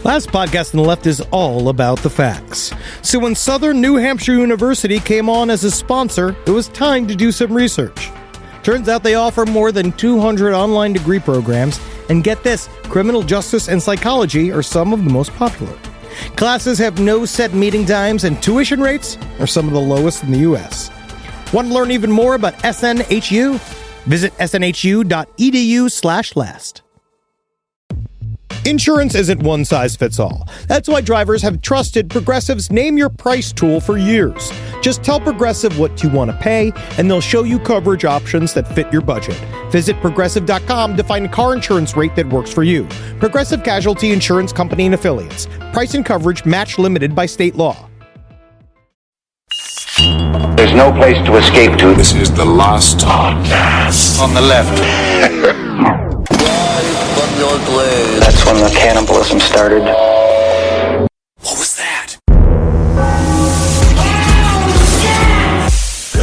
Last podcast on the left is all about the facts. So when Southern New Hampshire University came on as a sponsor, it was time to do some research. Turns out they offer more than 200 online degree programs, and get this, criminal justice and psychology are some of the most popular. Classes have no set meeting times, and tuition rates are some of the lowest in the U.S. Want to learn even more about SNHU? Visit snhu.edu/last. Insurance isn't one size fits all. That's why drivers have trusted Progressive's Name Your Price tool for years. Just tell Progressive what you want to pay, and they'll show you coverage options that fit your budget. Visit Progressive.com to find a car insurance rate that works for you. Progressive Casualty Insurance Company and Affiliates. Price and coverage match limited by state law. There's no place to escape to. This is the last podcast. On the left. That's when the cannibalism started. What was that?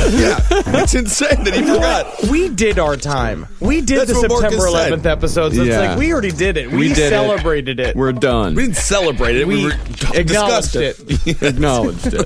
Yeah, it's insane that he forgot. We did our time. We did That's the what September Marcus 11th said. episode. So it's like we already did it. We did celebrated it. We're done. We didn't celebrate it. We acknowledged discussed it. Acknowledged it.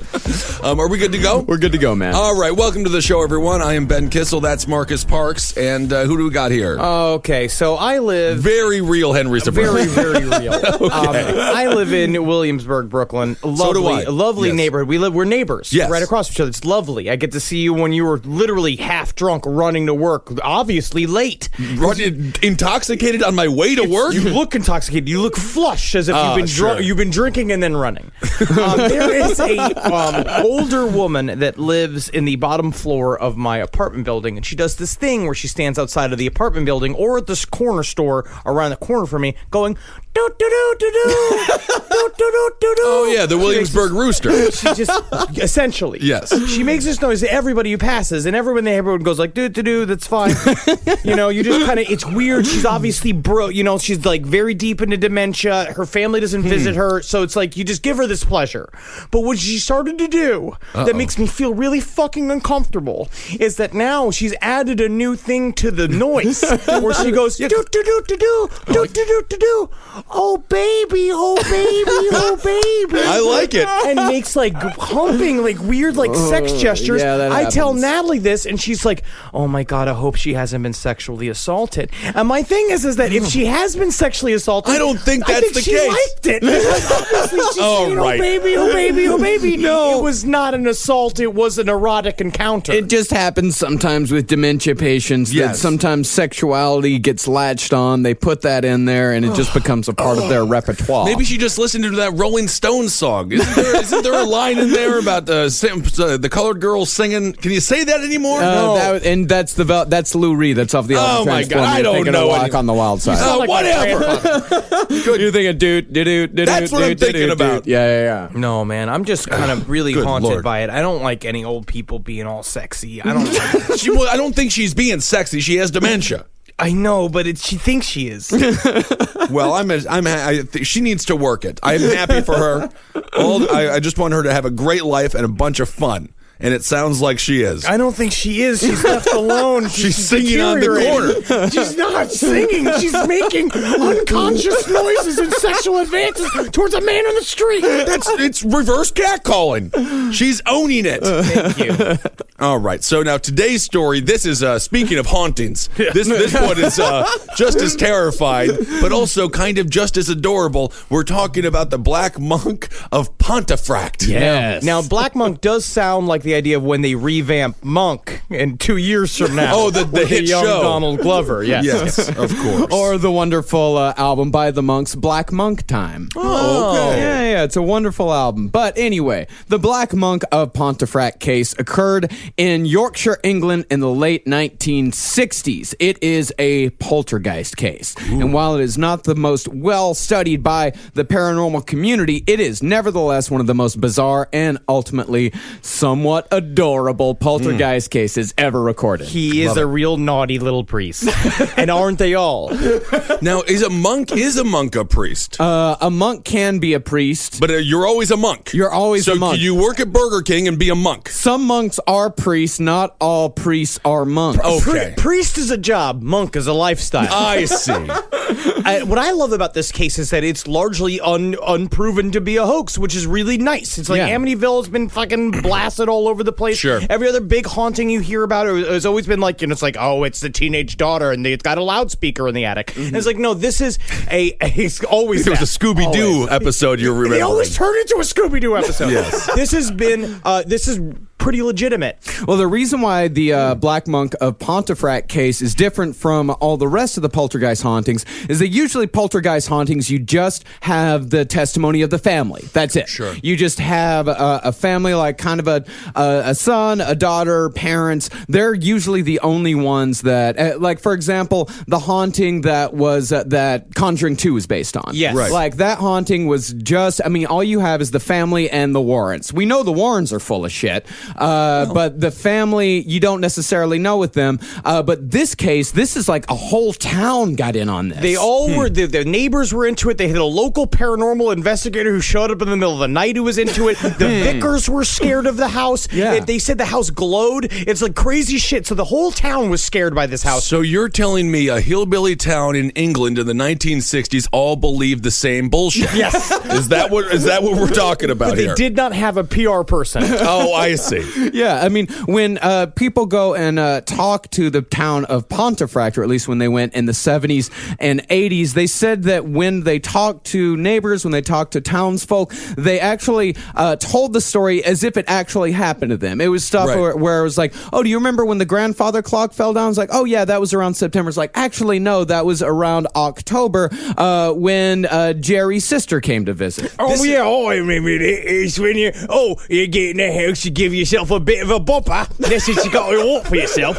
Are we good to go? We're good to go, man. All right, welcome to the show, everyone. I am Ben Kissel. That's Marcus Parks. And who do we got here? Okay, so I live... Very real Henry Soprano. Very real. Okay. I live in Williamsburg, Brooklyn. So do I. Lovely Yes. neighborhood. We're neighbors. Yes. Right across from each other. It's lovely. I get to see you when you were literally half drunk running to work. Obviously late. Intoxicated on my way to work? You look intoxicated. You look flush as if you've been drinking and then running. There is a older woman that lives in the bottom floor of my apartment building, and she does this thing where she stands outside of the apartment building or at this corner store around the corner from me, going do do do do do do do do do. Oh yeah, the Williamsburg Rooster. She just essentially, Yes. She makes this noise to everybody who passes, and everyone in the neighborhood goes like, "Do do do." That's fine. You just kind of. It's weird. She's obviously she's like very deep into dementia. Her family doesn't visit her, so it's like you just give her this pleasure. But what she started to do that makes me feel really fucking uncomfortable is that now she's added a new thing to the noise where she goes do do do do do do do do do do. Oh baby, oh baby, oh baby. I like it. And makes like humping, like weird, like sex gestures. Yeah, that I tell happens. Natalie this, and she's like, "Oh my god, I hope she hasn't been sexually assaulted." And my thing is that if she has been sexually assaulted, I don't think I that's think the she case. liked it. Obviously, she's saying, right. "Oh baby, oh baby, oh baby." No. It was not an assault. It was an erotic encounter. It just happens sometimes with dementia patients that Yes. sometimes sexuality ggets latched on. They put that in there, and it just becomes a part of their repertoire. Maybe she just listened to that Rolling Stones song. Isn't there a line in there about the colored girl singing? Can you say that anymore? That's Lou Reed. That's off the album. Oh, my God. Transform. I You're don't thinking know of Walk anything. on the Wild Side. Oh, like my whatever. You're thinking do. That's what I'm thinking about. Yeah. No, man, I'm just kind of really Good haunted Lord. by it. I don't like any old people being all sexy. I don't like I don't think she's being sexy. She has dementia. I know, but she thinks she is. Well, she needs to work it. I'm happy for her. I just want her to have a great life and a bunch of fun. And it sounds like she is. I don't think she is. She's left alone. She's singing on the corner. She's not singing. She's making unconscious noises and sexual advances towards a man on the street. It's reverse catcalling. She's owning it. Thank you. All right. So now today's story. This is speaking of hauntings. This one is just as terrifying, but also kind of just as adorable. We're talking about the Black Monk of Pontefract. Yes. Now, Black Monk does sound like the idea of when they revamp Monk in 2 years from now. Oh, the with hit young show. Donald Glover. Yes. Yes, of course. Or the wonderful album by the Monks, Black Monk Time. Oh, okay. Yeah, it's a wonderful album. But anyway, the Black Monk of Pontefract case occurred in Yorkshire, England in the late 1960s. It is a poltergeist case. Ooh. And while it is not the most well studied by the paranormal community, it is nevertheless one of the most bizarre and ultimately somewhat adorable poltergeist cases ever recorded. He is a real naughty little priest. And aren't they all? Now, is a monk a priest? A monk can be a priest. But you're always a monk. You're always a monk. So you work at Burger King and be a monk. Some monks are priests, not all priests are monks. Okay. Priest is a job, monk is a lifestyle. I see. What I love about this case is that it's largely unproven to be a hoax, which is really nice. It's like Amityville has been fucking blasted all over the place. Sure. Every other big haunting you hear about has always been like, it's like, oh, it's the teenage daughter and it's got a loudspeaker in the attic. And it's like, no, this is it's always It was a Scooby-Doo episode you're remembering. They always turn into a Scooby-Doo episode. Yes. This has been, this is pretty legitimate. Well, the reason why the Black Monk of Pontefract case is different from all the rest of the poltergeist hauntings is that usually poltergeist hauntings, you just have the testimony of the family. That's it. Sure. You just have a family, like kind of a son, a daughter, parents. They're usually the only ones that, like, for example, the haunting that was that Conjuring 2 is based on. Yes. Right. Like, that haunting was just, all you have is the family and the Warrens. We know the Warrens are full of shit. But the family, you don't necessarily know with them. But this case, this is like a whole town got in on this. They all were, their neighbors were into it. They had a local paranormal investigator who showed up in the middle of the night who was into it. The Vickers were scared of the house. Yeah. They said the house glowed. It's like crazy shit. So the whole town was scared by this house. So you're telling me a hillbilly town in England in the 1960s all believed the same bullshit? Yes. Is that what we're talking about But they here? did not have a PR person. Oh, I see. Yeah, when people go and talk to the town of Pontefract, or at least when they went in the 70s and 80s, they said that when they talked to neighbors, when they talked to townsfolk, they actually told the story as if it actually happened to them. It was stuff where it was like, oh, do you remember when the grandfather clock fell down? It's like, oh, yeah, that was around September. It's like, actually, no, that was around October when Jerry's sister came to visit. I remember it. It's when you get in the house, you give yourself a bit of a bopper. That's what you got to walk for yourself.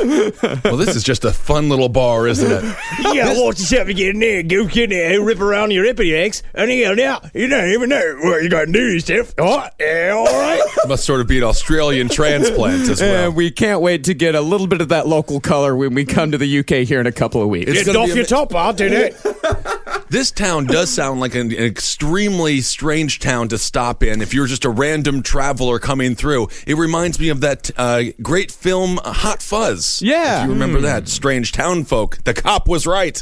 Well, this is just a fun little bar, isn't it? You got to watch yourself to get in there, gook in there, rip around your hippity eggs, and you don't even know what you got to do yourself. All right. Must sort of be an Australian transplant as well. And we can't wait to get a little bit of that local color when we come to the UK here in a couple of weeks. It's Get off your top, I'll do that. This town does sound like an extremely strange town to stop in if you're just a random traveler coming through. It reminds me of that great film Hot Fuzz. Yeah. If you remember that. Strange town folk. The cop was right.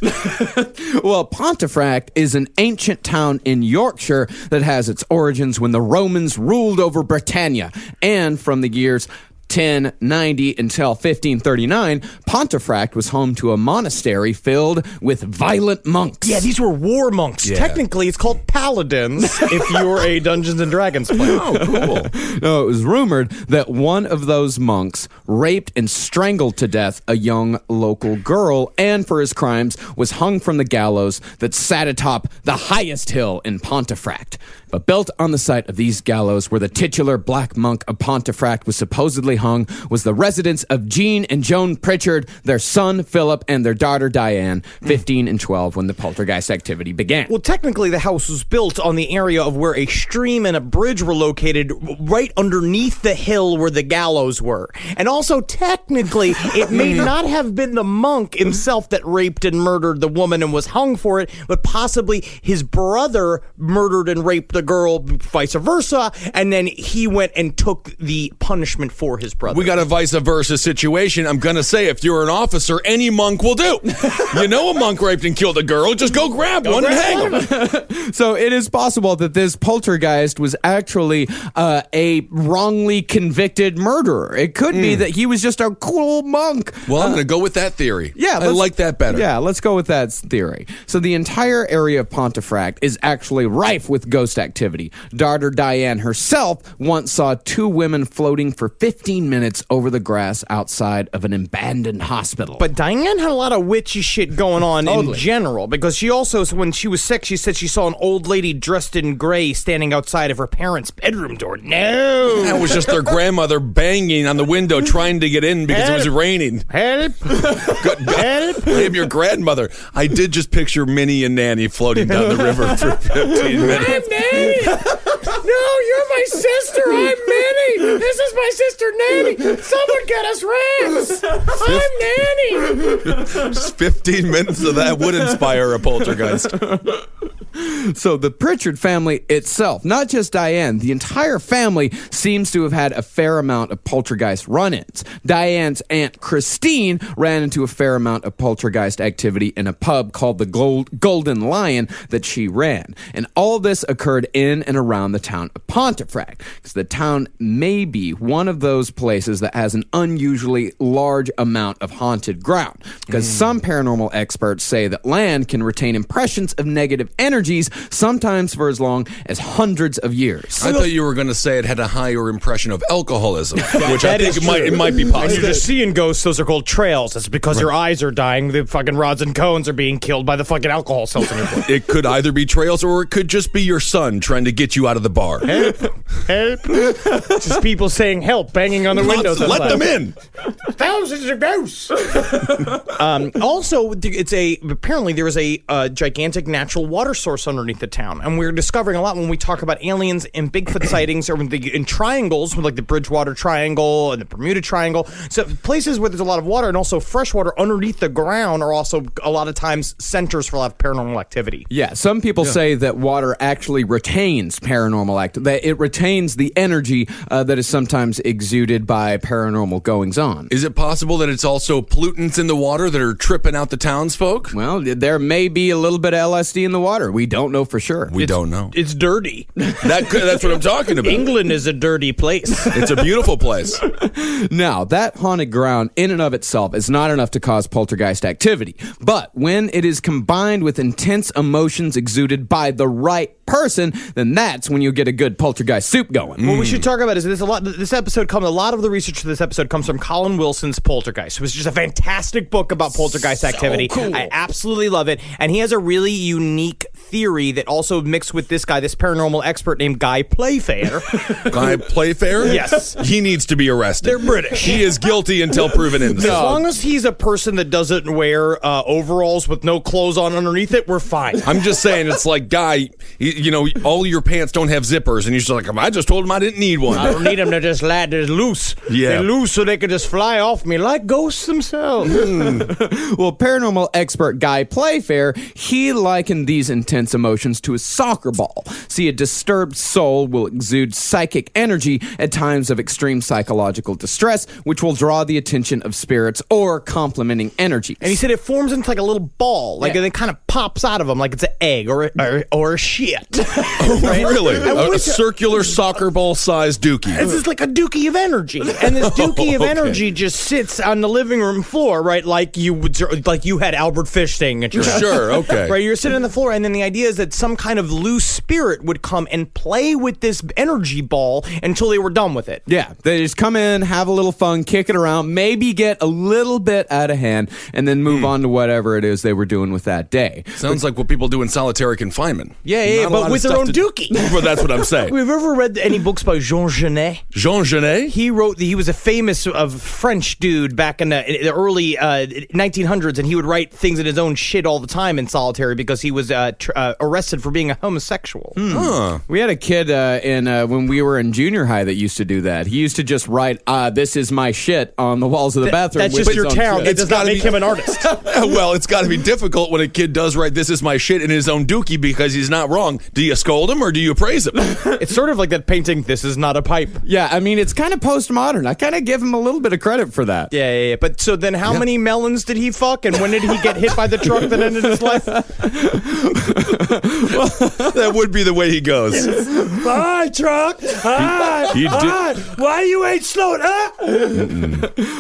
Well, Pontefract is an ancient town in Yorkshire that has its origins when the Romans ruled over Britannia, and from the years 1090 until 1539, Pontefract was home to a monastery filled with violent monks. Yeah, these were war monks. Yeah. Technically, it's called paladins if you're a Dungeons and Dragons player. Oh, cool. No, it was rumored that one of those monks raped and strangled to death a young local girl, and for his crimes was hung from the gallows that sat atop the highest hill in Pontefract. But built on the site of these gallows where the titular Black Monk of Pontefract was supposedly hung was the residence of Jean and Joan Pritchard, their son Philip, and their daughter Diane, 15 and 12 when the poltergeist activity began. Well, technically, the house was built on the area of where a stream and a bridge were located right underneath the hill where the gallows were. And also, technically, it may not have been the monk himself that raped and murdered the woman and was hung for it, but possibly his brother murdered and raped the girl, vice versa, and then he went and took the punishment for his brother. We got a vice versa situation. I'm going to say, if you're an officer, any monk will do. You know a monk raped and killed a girl, just go grab one and hang him. So it is possible that this poltergeist was actually a wrongly convicted murderer. It could be that he was just a cool monk. Well, I'm going to go with that theory. Yeah, I like that better. Yeah, let's go with that theory. So the entire area of Pontefract is actually rife with ghost activity. Daughter Diane herself once saw two women floating for 15 minutes over the grass outside of an abandoned hospital. But Diane had a lot of witchy shit going on in general, because she also, when she was sick, she said she saw an old lady dressed in gray standing outside of her parents' bedroom door. No! That was just their grandmother banging on the window trying to get in because it was raining. Help! Help! Blame your grandmother. I did just picture Minnie and Nanny floating down the river for 15 minutes. I'm Nanny! No, you're my sister! I'm Minnie! This is my sister Nanny! Someone get us rams! I'm Nanny! Just 15 minutes of that would inspire a poltergeist. So the Pritchard family itself, not just Diane, the entire family seems to have had a fair amount of poltergeist run-ins. Diane's Aunt Christine ran into a fair amount of poltergeist activity in a pub called the Golden Lion that she ran. And all this occurred in and around the town of Pontefract, because the town may be one of those places that has an unusually large amount of haunted ground. Because some paranormal experts say that land can retain impressions of negative energies, sometimes for as long as hundreds of years. I thought you were going to say it had a higher impression of alcoholism, which I think it might be When possible. you're just seeing ghosts, those are called trails. That's because your eyes are dying. The fucking rods and cones are being killed by the fucking alcohol cells in your blood. It could either be trails or it could just be your son trying to get you out of the bar. Help. Just people saying help, banging on the windows. Let them in. Thousands of ghosts. Also, apparently there is a gigantic natural water source underneath the town, and we're discovering a lot when we talk about aliens and Bigfoot sightings, or in triangles, like the Bridgewater Triangle and the Bermuda Triangle. So places where there's a lot of water and also fresh water underneath the ground are also a lot of times centers for a lot of paranormal activity. Yeah, some people say that water actually retains paranormal activity. That it retains the energy that is sometimes exuded by paranormal goings-on. Is it possible that it's also pollutants in the water that are tripping out the townsfolk? Well, there may be a little bit of LSD in the water. We don't know for sure. We don't know. It's dirty. That's what I'm talking about. England is a dirty place. It's a beautiful place. Now, that haunted ground in and of itself is not enough to cause poltergeist activity. But when it is combined with intense emotions exuded by the right person, then that's when you get a good poltergeist soup going. What we should talk about is a lot of the research for this episode comes from Colin Wilson's Poltergeist. It was just a fantastic book about poltergeist activity. Cool. I absolutely love it. And he has a really unique theory that also mixed with this paranormal expert named Guy Playfair. Guy Playfair? Yes. He needs to be arrested. They're British. He is guilty until proven innocent. As long as he's a person that doesn't wear overalls with no clothes on underneath it, we're fine. I'm just saying, it's like, Guy, all your pants don't have zippers, and you're just like, I just told him I didn't need one. I don't need them. They're just they're loose. Yeah. They're loose so they could just fly off me like ghosts themselves. Well, paranormal expert Guy Playfair, he likened these intense emotions to a soccer ball. See, a disturbed soul will exude psychic energy at times of extreme psychological distress, which will draw the attention of spirits or complementing energies. And he said it forms into like a little ball, like and it kind of pops out of them like it's an egg or a shit. Right? Really? A circular soccer ball sized dookie. It's just like a dookie of energy, and this dookie of energy just sits on the living room floor, right? Like you had Albert Fish staying at your house. Sure, okay. Right, you're sitting on the floor, and then the idea is that some kind of loose spirit would come and play with this energy ball until they were done with it. Yeah, they just come in, have a little fun, kick it around, maybe get a little bit out of hand, and then move on to whatever it is they were doing with that day. Sounds like what people do in solitary confinement. Yeah, but with their own dookie. Well, that's what I'm saying. We've ever read any books by Jean Genet? Jean Genet? He was a famous French dude back in the early 1900s, and he would write things in his own shit all the time in solitary because he was arrested for being a homosexual. We had a kid when we were in junior high that used to do that. He used to just write, "This is my shit" on the walls of the bathroom. That's with just his your own talent. shit. It does not make him an artist. Well, it's got to be difficult when a kid does write "This is my shit" in his own dookie because he's not wrong. Do you scold him or do you praise him? It's sort of like that painting, "This is not a pipe." Yeah, I mean, it's kind of postmodern. I kind of give him a little bit of credit for that. Yeah. But so then how many melons did he fuck, and when did he get hit by the truck that ended his life? That would be the way he goes. Hi, truck. Hi. Why you ain't slow?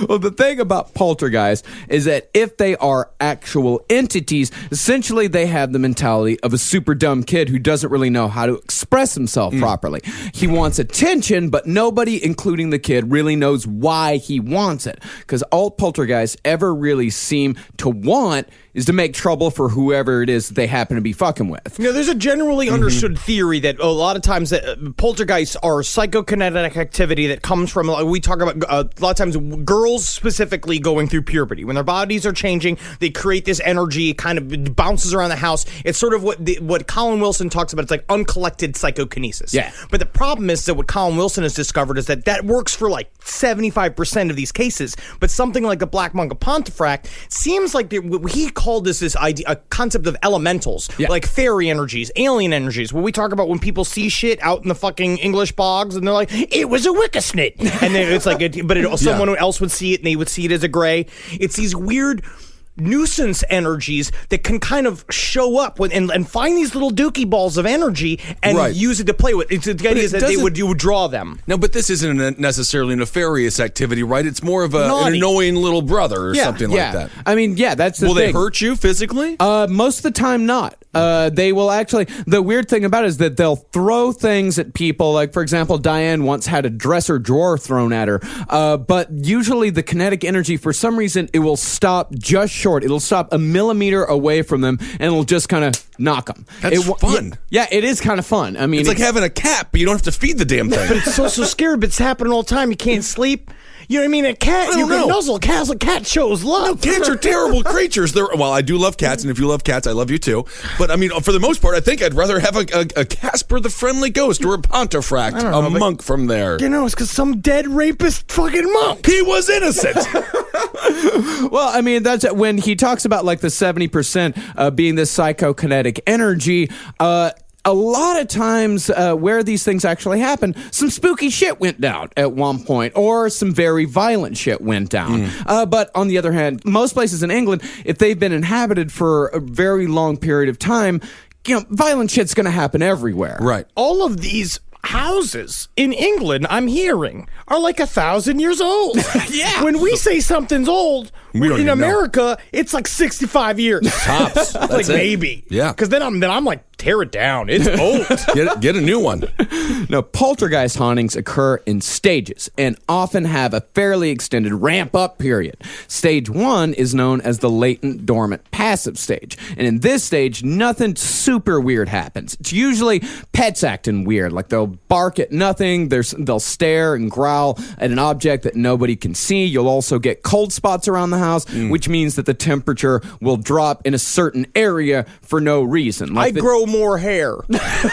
Well, the thing about poltergeist is that if they are actual entities, essentially they have the mentality of a super dumb kid who doesn't really know how to express himself properly. He wants attention, but nobody, including the kid, really knows why he wants it. Because all poltergeists ever really seem to want is to make trouble for whoever it is that they happen to be fucking with. There's a generally understood theory that a lot of times that poltergeists are psychokinetic activity that comes from, we talk about a lot of times girls specifically going through puberty. When their bodies are changing, they create this energy, kind of bounces around the house. It's sort of what Colin Wilson talks about. It's like uncollected psychokinesis. Yeah. But the problem is that what Colin Wilson has discovered is that works for like 75% of these cases. But something like the Black Monk of Pontefract seems like he called this idea, a concept of elementals. Yeah. like fairy energies, alien energies. When we talk about when people see shit out in the fucking English bogs and they're like, it was a wickersnit. And then it's like, someone else would see it and they would see it as a gray. It's these weird nuisance energies that can kind of show up and find these little dookie balls of energy and use it to play with. The idea is that you would draw them. No, but this isn't necessarily a nefarious activity, right? It's more of an annoying little brother or something like that. I mean, that's the thing. Will they hurt you physically? Most of the time, not. They will actually. The weird thing about it is that they'll throw things at people. Like, for example, Diane once had a dresser drawer thrown at her. But usually the kinetic energy, for some reason, it will stop just short. It'll stop a millimeter away from them, and it'll just kind of knock them. That's fun. Yeah, it is kind of fun. I mean, it's like having a cat, but you don't have to feed the damn thing. But it's so scary. But it's happening all the time. You can't sleep. You know what I mean? A cat, you can nuzzle. A cat shows love. No, cats are terrible creatures. Well, I do love cats, and if you love cats, I love you too. But I mean, for the most part, I think I'd rather have a Casper the Friendly Ghost or a Pontefract, a monk from there. You know, it's because some dead rapist fucking monk. He was innocent. Well, I mean, that's when he talks about like the 70% being this psychokinetic energy. A lot of times where these things actually happen, some spooky shit went down at one point, or some very violent shit went down. But on the other hand, most places in England, if they've been inhabited for a very long period of time, violent shit's going to happen everywhere. Right. All of these houses in England, I'm hearing, are like 1,000 years old. Yeah. When we say something's old, in America, it's like 65 years. Tops. That's like it. Maybe. Yeah. Because then I'm like, tear it down. It's old. Get a new one. Now, poltergeist hauntings occur in stages and often have a fairly extended ramp-up period. Stage 1 is known as the latent, dormant, passive stage. And in this stage, nothing super weird happens. It's usually pets acting weird, like they'll bark at nothing, they'll stare and growl at an object that nobody can see. You'll also get cold spots around the house, which means that the temperature will drop in a certain area for no reason. I grow more hair.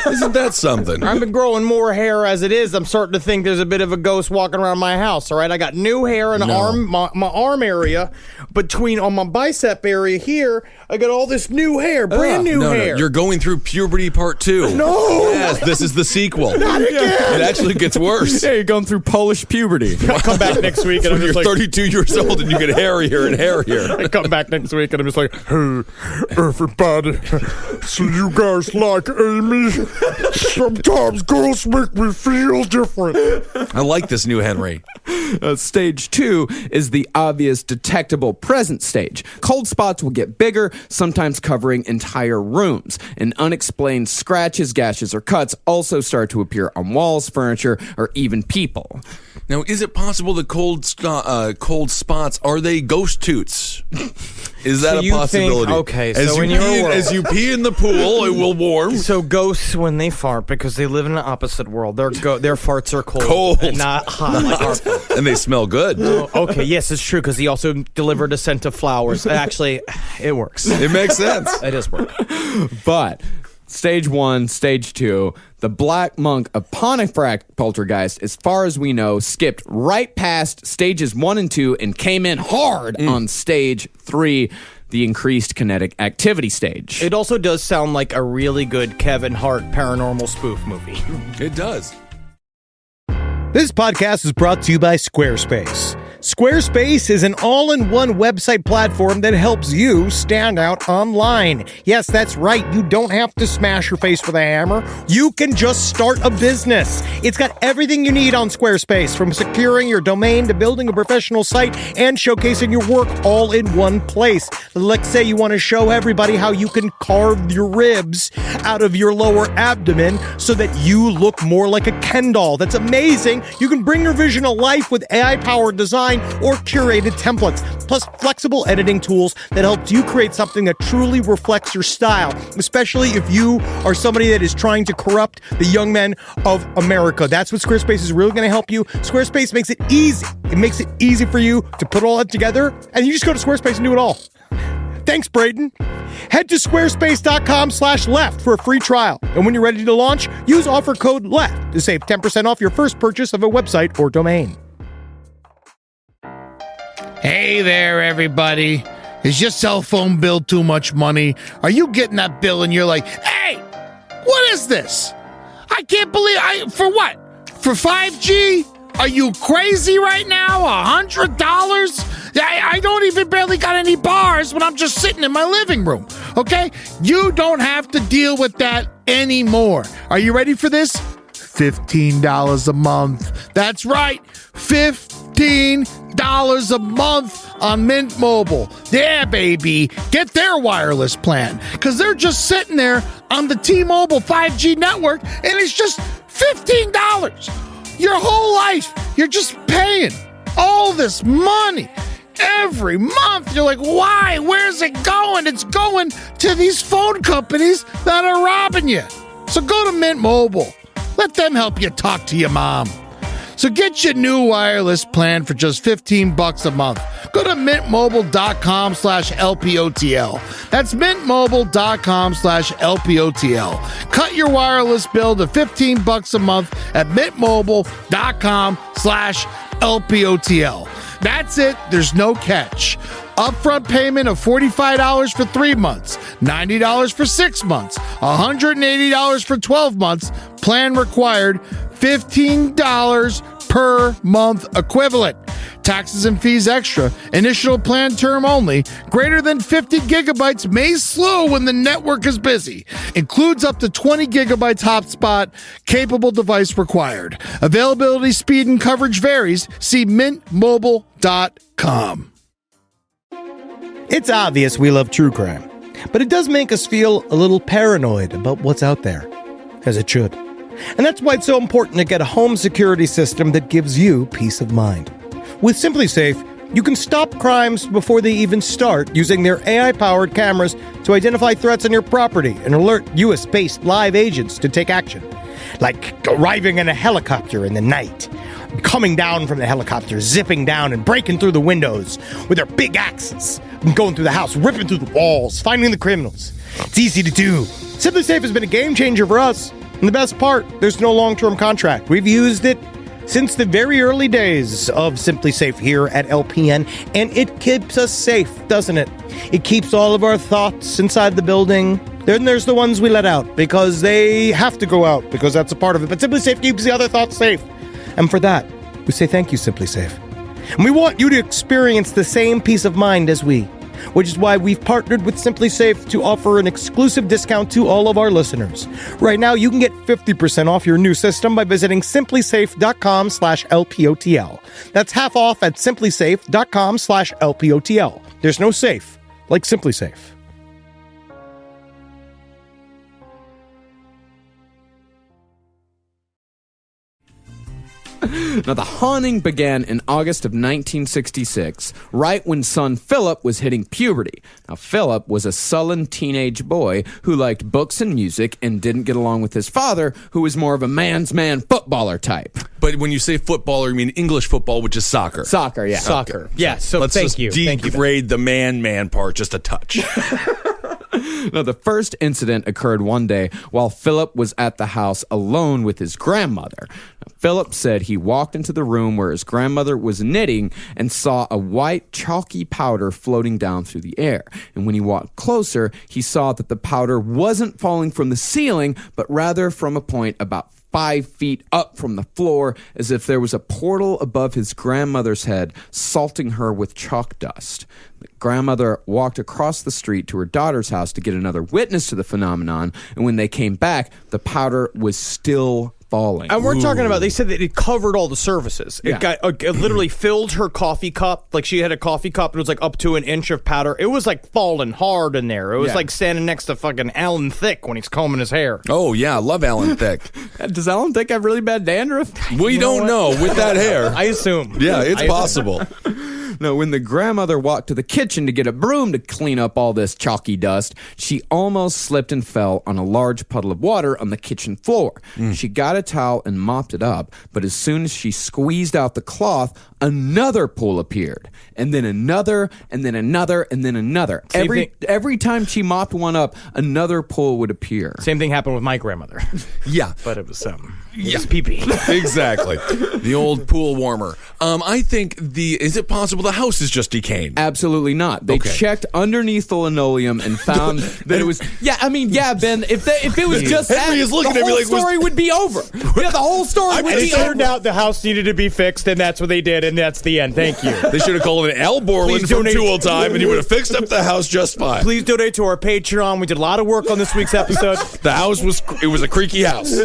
Isn't that something? I've been growing more hair as it is. I'm starting to think there's a bit of a ghost walking around my house. All right, I got new hair in my arm area, on my bicep area here. I got all this new hair, brand new hair. You're going through puberty part 2. No. Yes, this is the sequel. Not again. It actually gets worse. Yeah, you're going through Polish puberty. I come back next week and I'm You're just like, 32 years old and you get hairier and hairier. I come back next week and I'm just like, hey, everybody, so you guys like Amy? Sometimes girls make me feel different. I like this new Henry. Stage 2 is the obvious detectable present stage. Cold spots will get bigger, sometimes covering entire rooms. And unexplained scratches, gashes, or cuts also start to appear on walls, furniture, or even people. Now, is it possible the cold spots, are they ghost toots? Is that a possibility? As you pee in the pool, it will warm. So ghosts, when they fart, because they live in an opposite world, their farts are cold. And not hot like our farts. And they smell good. Okay, yes, it's true, because he also delivered a scent of flowers. Actually, it works. It makes sense. It does work. But Stage 1, Stage 2, the Black Monk of Pontefract poltergeist, as far as we know, skipped right past stages 1 and 2 and came in hard on Stage 3, the increased kinetic activity stage. It also does sound like a really good Kevin Hart paranormal spoof movie. It does. This podcast is brought to you by Squarespace. Squarespace is an all-in-one website platform that helps you stand out online. Yes, that's right. You don't have to smash your face with a hammer. You can just start a business. It's got everything you need on Squarespace, from securing your domain to building a professional site and showcasing your work all in one place. Let's say you want to show everybody how you can carve your ribs out of your lower abdomen so that you look more like a Ken doll. That's amazing. You can bring your vision to life with AI-powered design or curated templates, plus flexible editing tools that helps you create something that truly reflects your style, especially if you are somebody that is trying to corrupt the young men of America. That's what Squarespace is really going to help you. Squarespace makes it easy. It makes it easy for you to put all that together, and you just go to Squarespace and do it all. Thanks, Braden. Head to squarespace.com/left for a free trial. And when you're ready to launch, use offer code LEFT to save 10% off your first purchase of a website or domain. Hey there, everybody. Is your cell phone bill too much money? Are you getting that bill and you're like, hey, what is this? I can't believe for what? For 5G? Are you crazy right now? $100? I don't even barely got any bars when I'm just sitting in my living room. Okay? You don't have to deal with that anymore. Are you ready for this? $15 a month. That's right. $15 a month on Mint Mobile. Yeah, baby. Get their wireless plan. Because they're just sitting there on the T-Mobile 5G network, and it's just $15. Your whole life, you're just paying all this money every month. You're like, why? Where's it going? It's going to these phone companies that are robbing you. So go to Mint Mobile. Let them help you talk to your mom. So get your new wireless plan for just $15 a month. Go to mintmobile.com/LPOTL. That's mintmobile.com/LPOTL. Cut your wireless bill to $15 a month at mintmobile.com/LPOTL. That's it. There's no catch. Upfront payment of $45 for 3 months, $90 for 6 months, $180 for 12 months. Plan required, $15 per month equivalent. Taxes and fees extra. Initial plan term only. Greater than 50 gigabytes may slow when the network is busy. Includes up to 20 gigabytes hotspot. Capable device required. Availability, speed, and coverage varies. See mintmobile.com. It's obvious we love true crime, but it does make us feel a little paranoid about what's out there, as it should. And that's why it's so important to get a home security system that gives you peace of mind. With SimpliSafe, you can stop crimes before they even start using their AI-powered cameras to identify threats on your property and alert US-based live agents to take action. Like arriving in a helicopter in the night, coming down from the helicopter, zipping down and breaking through the windows with their big axes, and going through the house, ripping through the walls, finding the criminals. It's easy to do. SimpliSafe has been a game changer for us. And the best part, there's no long-term contract. We've used it since the very early days of SimpliSafe here at LPN, and it keeps us safe, doesn't it? It keeps all of our thoughts inside the building. Then there's the ones we let out because they have to go out because that's a part of it. But SimpliSafe keeps the other thoughts safe. And for that, we say thank you, SimpliSafe. And we want you to experience the same peace of mind as we, which is why we've partnered with SimpliSafe to offer an exclusive discount to all of our listeners. Right now, you can get 50% off your new system by visiting simplysafe.com/LPOTL. That's half off at simplysafe.com/LPOTL. There's no safe like SimpliSafe. Now, the haunting began in August of 1966, right when son Philip was hitting puberty. Now, Philip was a sullen teenage boy who liked books and music and didn't get along with his father, who was more of a man's man footballer type. But when you say footballer, you mean English football, which is soccer. Soccer, yeah. Soccer. Okay. Yeah, so Let's thank just you. Thank you. degrade the man part just a touch. Now, the first incident occurred one day while Philip was at the house alone with his grandmother. Now, Philip said he walked into the room where his grandmother was knitting and saw a white chalky powder floating down through the air. And when he walked closer, he saw that the powder wasn't falling from the ceiling, but rather from a point about 5 feet up from the floor, as if there was a portal above his grandmother's head, salting her with chalk dust. The grandmother walked across the street to her daughter's house to get another witness to the phenomenon, and when they came back, the powder was still falling. And we're talking about, they said that it covered all the surfaces. Yeah. It literally filled her coffee cup. Like she had a coffee cup and it was like up to an inch of powder. It was like falling hard in there. It was like standing next to fucking Alan Thicke when he's combing his hair. Oh, yeah. I love Alan Thicke. Does Alan Thicke have really bad dandruff? We don't know with that hair. I assume. Yeah, it's possible. No, when the grandmother walked to the kitchen to get a broom to clean up all this chalky dust, she almost slipped and fell on a large puddle of water on the kitchen floor. She got a towel and mopped it up, but as soon as she squeezed out the cloth, another pool appeared, and then another, and then another, and then another. Every time she mopped one up, another pool would appear. Same thing happened with my grandmother. Yeah. But it was Yes, pee-pee. Exactly. The old pool warmer. I think is it possible the house is just decaying? Absolutely not. They checked underneath the linoleum and found that it was. Yeah, I mean, yeah, Ben. If it was just Henry that, is looking the at me whole like, story would be over. Yeah, the whole story would And be it turned over. out the house needed to be fixed, and that's what they did, and that's the end. Thank you. They should have called an Al Borland Please from donate. Tool Time, and he would have fixed up the house just fine. Please donate to our Patreon. We did a lot of work on this week's episode. The house was a creaky house.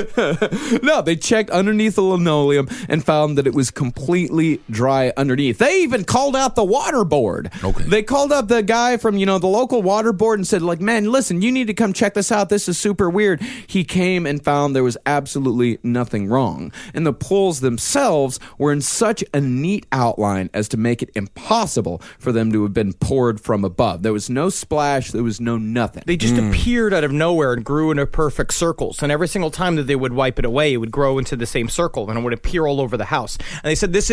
No, they checked underneath the linoleum and found that it was completely dry underneath. They even called out the water board. Okay. They called up the guy from, the local water board and said, like, man, listen, you need to come check this out. This is super weird. He came and found there was absolutely nothing wrong. And the pools themselves were in such a neat outline as to make it impossible for them to have been poured from above. There was no splash. There was no nothing. They just appeared out of nowhere and grew into perfect circles. And every single time that they would wipe it away, it would grow into the same circle, and it would appear all over the house. And they said this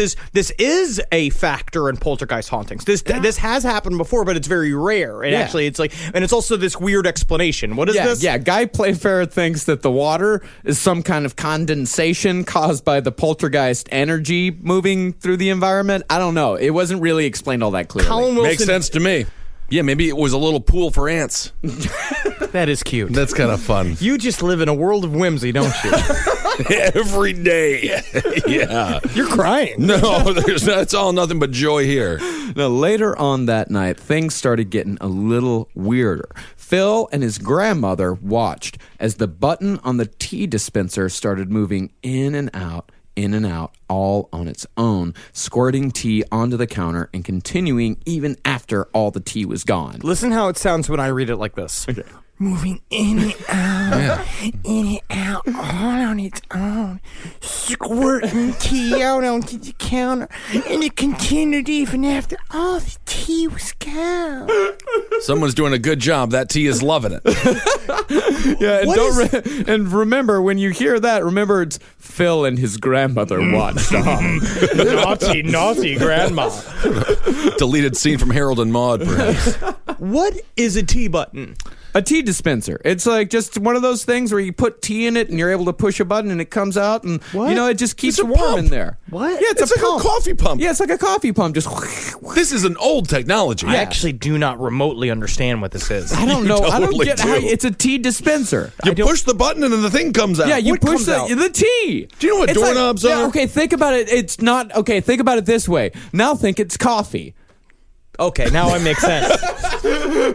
is a factor in poltergeist hauntings. This has happened before, but it's very rare. And actually, it's like, and it's also this weird explanation. What is this? Yeah, Guy Playfair thinks that the water is some kind of condensation caused by the poltergeist energy moving through the environment. I don't know. It wasn't really explained all that clearly. Colin Wilson. Makes sense to me. Yeah, maybe it was a little pool for ants. That is cute. That's kind of fun. You just live in a world of whimsy, don't you? Every day. Yeah. You're crying. No, it's all nothing but joy here. Now, later on that night, things started getting a little weirder. Phil and his grandmother watched as the button on the tea dispenser started moving in and out, all on its own, squirting tea onto the counter and continuing even after all the tea was gone. Listen how it sounds when I read it like this. Okay. Moving in and out, in and out, all on its own, squirting tea out onto the counter, and it continued even after all the tea was gone. Someone's doing a good job. That tea is loving it. Yeah, and and remember, when you hear that, remember it's Phil and his grandmother watched on. Naughty grandma. Deleted scene from Harold and Maude, perhaps. What is a tea button? A tea dispenser. It's like just one of those things where you put tea in it and you're able to push a button and it comes out and, it just keeps It's a it warm pump. in there. What? Yeah, it's It's a like pump. a coffee pump. Yeah, it's like a coffee pump. Just This is an old technology. I actually do not remotely understand what this is. I don't know. I don't totally get how do. it's a tea dispenser. You push the button and then the thing comes out. Yeah, you What push comes out? the tea. Do you know what It's like- doorknobs yeah, are? okay, think about it. It's not okay. Think about it this way. Now think it's coffee. Okay, now it makes sense.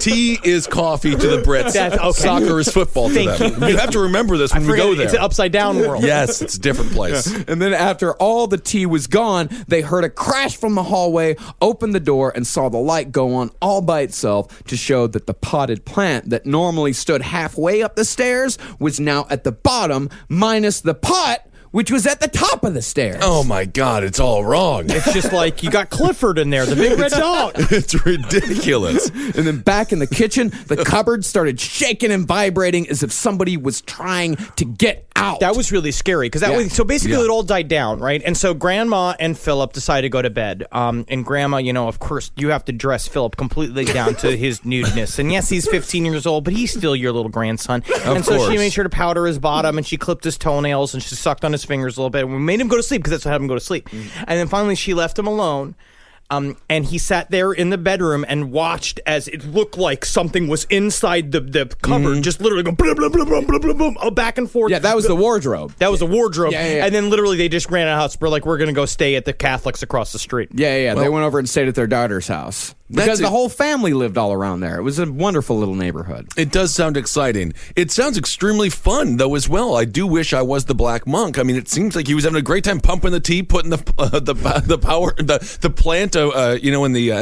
Tea is coffee to the Brits. That's- okay. Soccer is football to Thank them. You have to remember this when we go there. It's an upside down world. Yes, it's a different place. And then after all the tea was gone, they heard a crash from the hallway, opened the door, and saw the light go on all by itself to show that the potted plant that normally stood halfway up the stairs was now at the bottom, minus the pot, which was at the top of the stairs. Oh my God, it's all wrong. It's just like you got Clifford in there, the big red dog. It's ridiculous. And then back in the kitchen, the cupboard started shaking and vibrating as if somebody was trying to get out. That was really scary because so basically it all died down, right? And so Grandma and Philip decided to go to bed. And Grandma, of course, you have to dress Philip completely down to his nudeness. And yes, he's 15 years old, but he's still your little grandson. And so she course. made sure to powder his bottom and she clipped his toenails and she sucked on his fingers a little bit. And we made him go to sleep because that's what had him go to sleep. And then finally she left him alone. And he sat there in the bedroom and watched as it looked like something was inside the cupboard, just literally go blah, blah, blah, blah, blah, blah, blah, back and forth. Yeah, that was the wardrobe. That was a wardrobe. Yeah. And then literally they just ran out of house. We're like, we're going to go stay at the Catholics across the street. Yeah. They went over and stayed at their daughter's house. Because the whole family lived all around there. It was a wonderful little neighborhood. It does sound exciting. It sounds extremely fun, though, as well. I do wish I was the Black Monk. I mean, it seems like he was having a great time pumping the tea, putting the plant, in